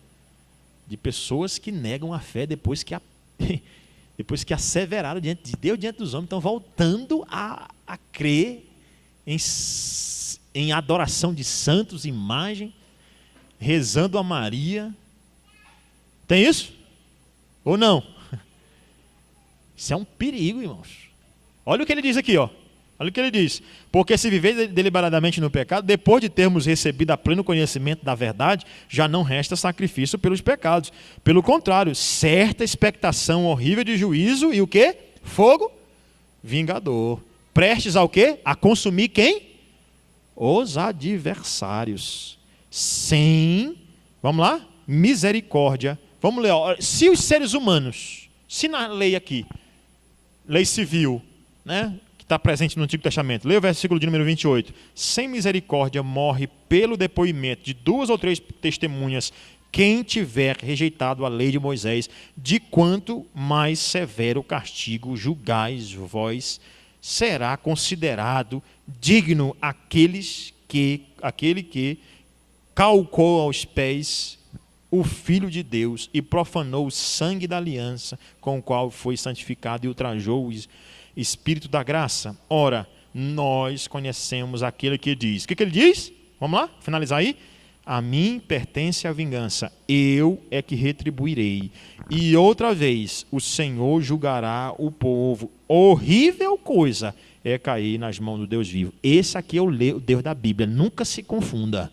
de pessoas que negam a fé depois que asseveraram diante de Deus, diante dos homens, estão voltando a crer em adoração de santos, imagem, rezando a Maria. Tem isso? Ou não? Isso é um perigo, irmãos. Olha o que ele diz aqui, ó. Olha o que ele diz: porque se viver deliberadamente no pecado, depois de termos recebido a pleno conhecimento da verdade, já não resta sacrifício pelos pecados. Pelo contrário, certa expectação horrível de juízo e o quê? Fogo vingador. Prestes ao quê? A consumir quem? Os adversários. Sem, vamos lá? Misericórdia. Vamos ler, ó. Se os seres humanos, se na lei aqui, lei civil, né? Está presente no Antigo Testamento. Leia o versículo de número 28. Sem misericórdia morre pelo depoimento de 2 ou 3 testemunhas quem tiver rejeitado a lei de Moisés, de quanto mais severo castigo julgais vós, será considerado digno aquele que calcou aos pés o Filho de Deus e profanou o sangue da aliança com o qual foi santificado e ultrajou o Espírito da graça. Ora, nós conhecemos aquele que diz. O que ele diz? Vamos lá, finalizar aí. A mim pertence a vingança, eu é que retribuirei. E outra vez, o Senhor julgará o povo. Horrível coisa é cair nas mãos do Deus vivo. Esse aqui é o Deus da Bíblia, nunca se confunda.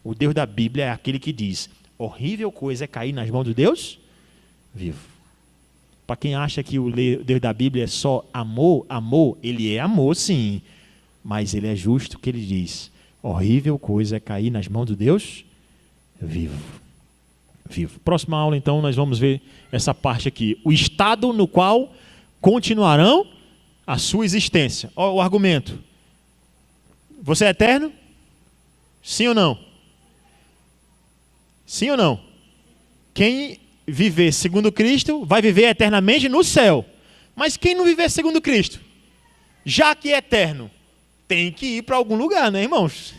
O Deus da Bíblia é aquele que diz, horrível coisa é cair nas mãos do Deus vivo. Para quem acha que o Deus da Bíblia é só amor, ele é amor sim, mas ele é justo que ele diz, horrível coisa é cair nas mãos do Deus vivo. Próxima aula, então, nós vamos ver essa parte aqui. O estado no qual continuarão a sua existência. Olha o argumento. Você é eterno? Sim ou não? Sim ou não? Quem viver segundo Cristo vai viver eternamente no céu. Mas quem não viver segundo Cristo, já que é eterno, tem que ir para algum lugar, né, irmãos?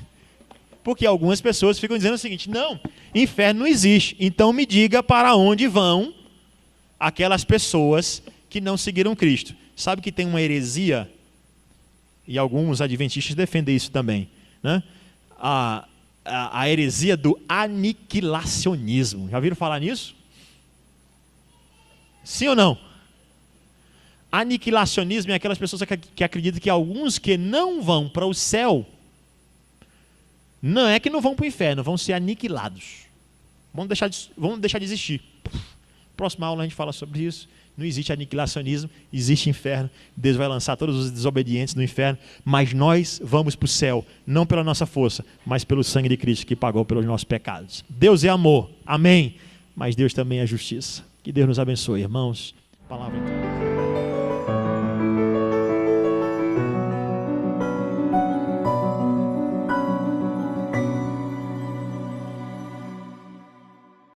Porque algumas pessoas ficam dizendo o seguinte, não, inferno não existe, então me diga para onde vão aquelas pessoas que não seguiram Cristo. Sabe que tem uma heresia, e alguns adventistas defendem isso também, né? A heresia do aniquilacionismo. Já ouviram falar nisso? Sim ou não? Aniquilacionismo é aquelas pessoas que acreditam que alguns que não vão para o céu, não é que não vão para o inferno, vão ser aniquilados. Vão deixar de existir. Próxima aula a gente fala sobre isso. Não existe aniquilacionismo, existe inferno. Deus vai lançar todos os desobedientes no inferno, mas nós vamos para o céu, não pela nossa força, mas pelo sangue de Cristo que pagou pelos nossos pecados. Deus é amor, amém, mas Deus também é justiça. Que Deus nos abençoe, irmãos. Palavra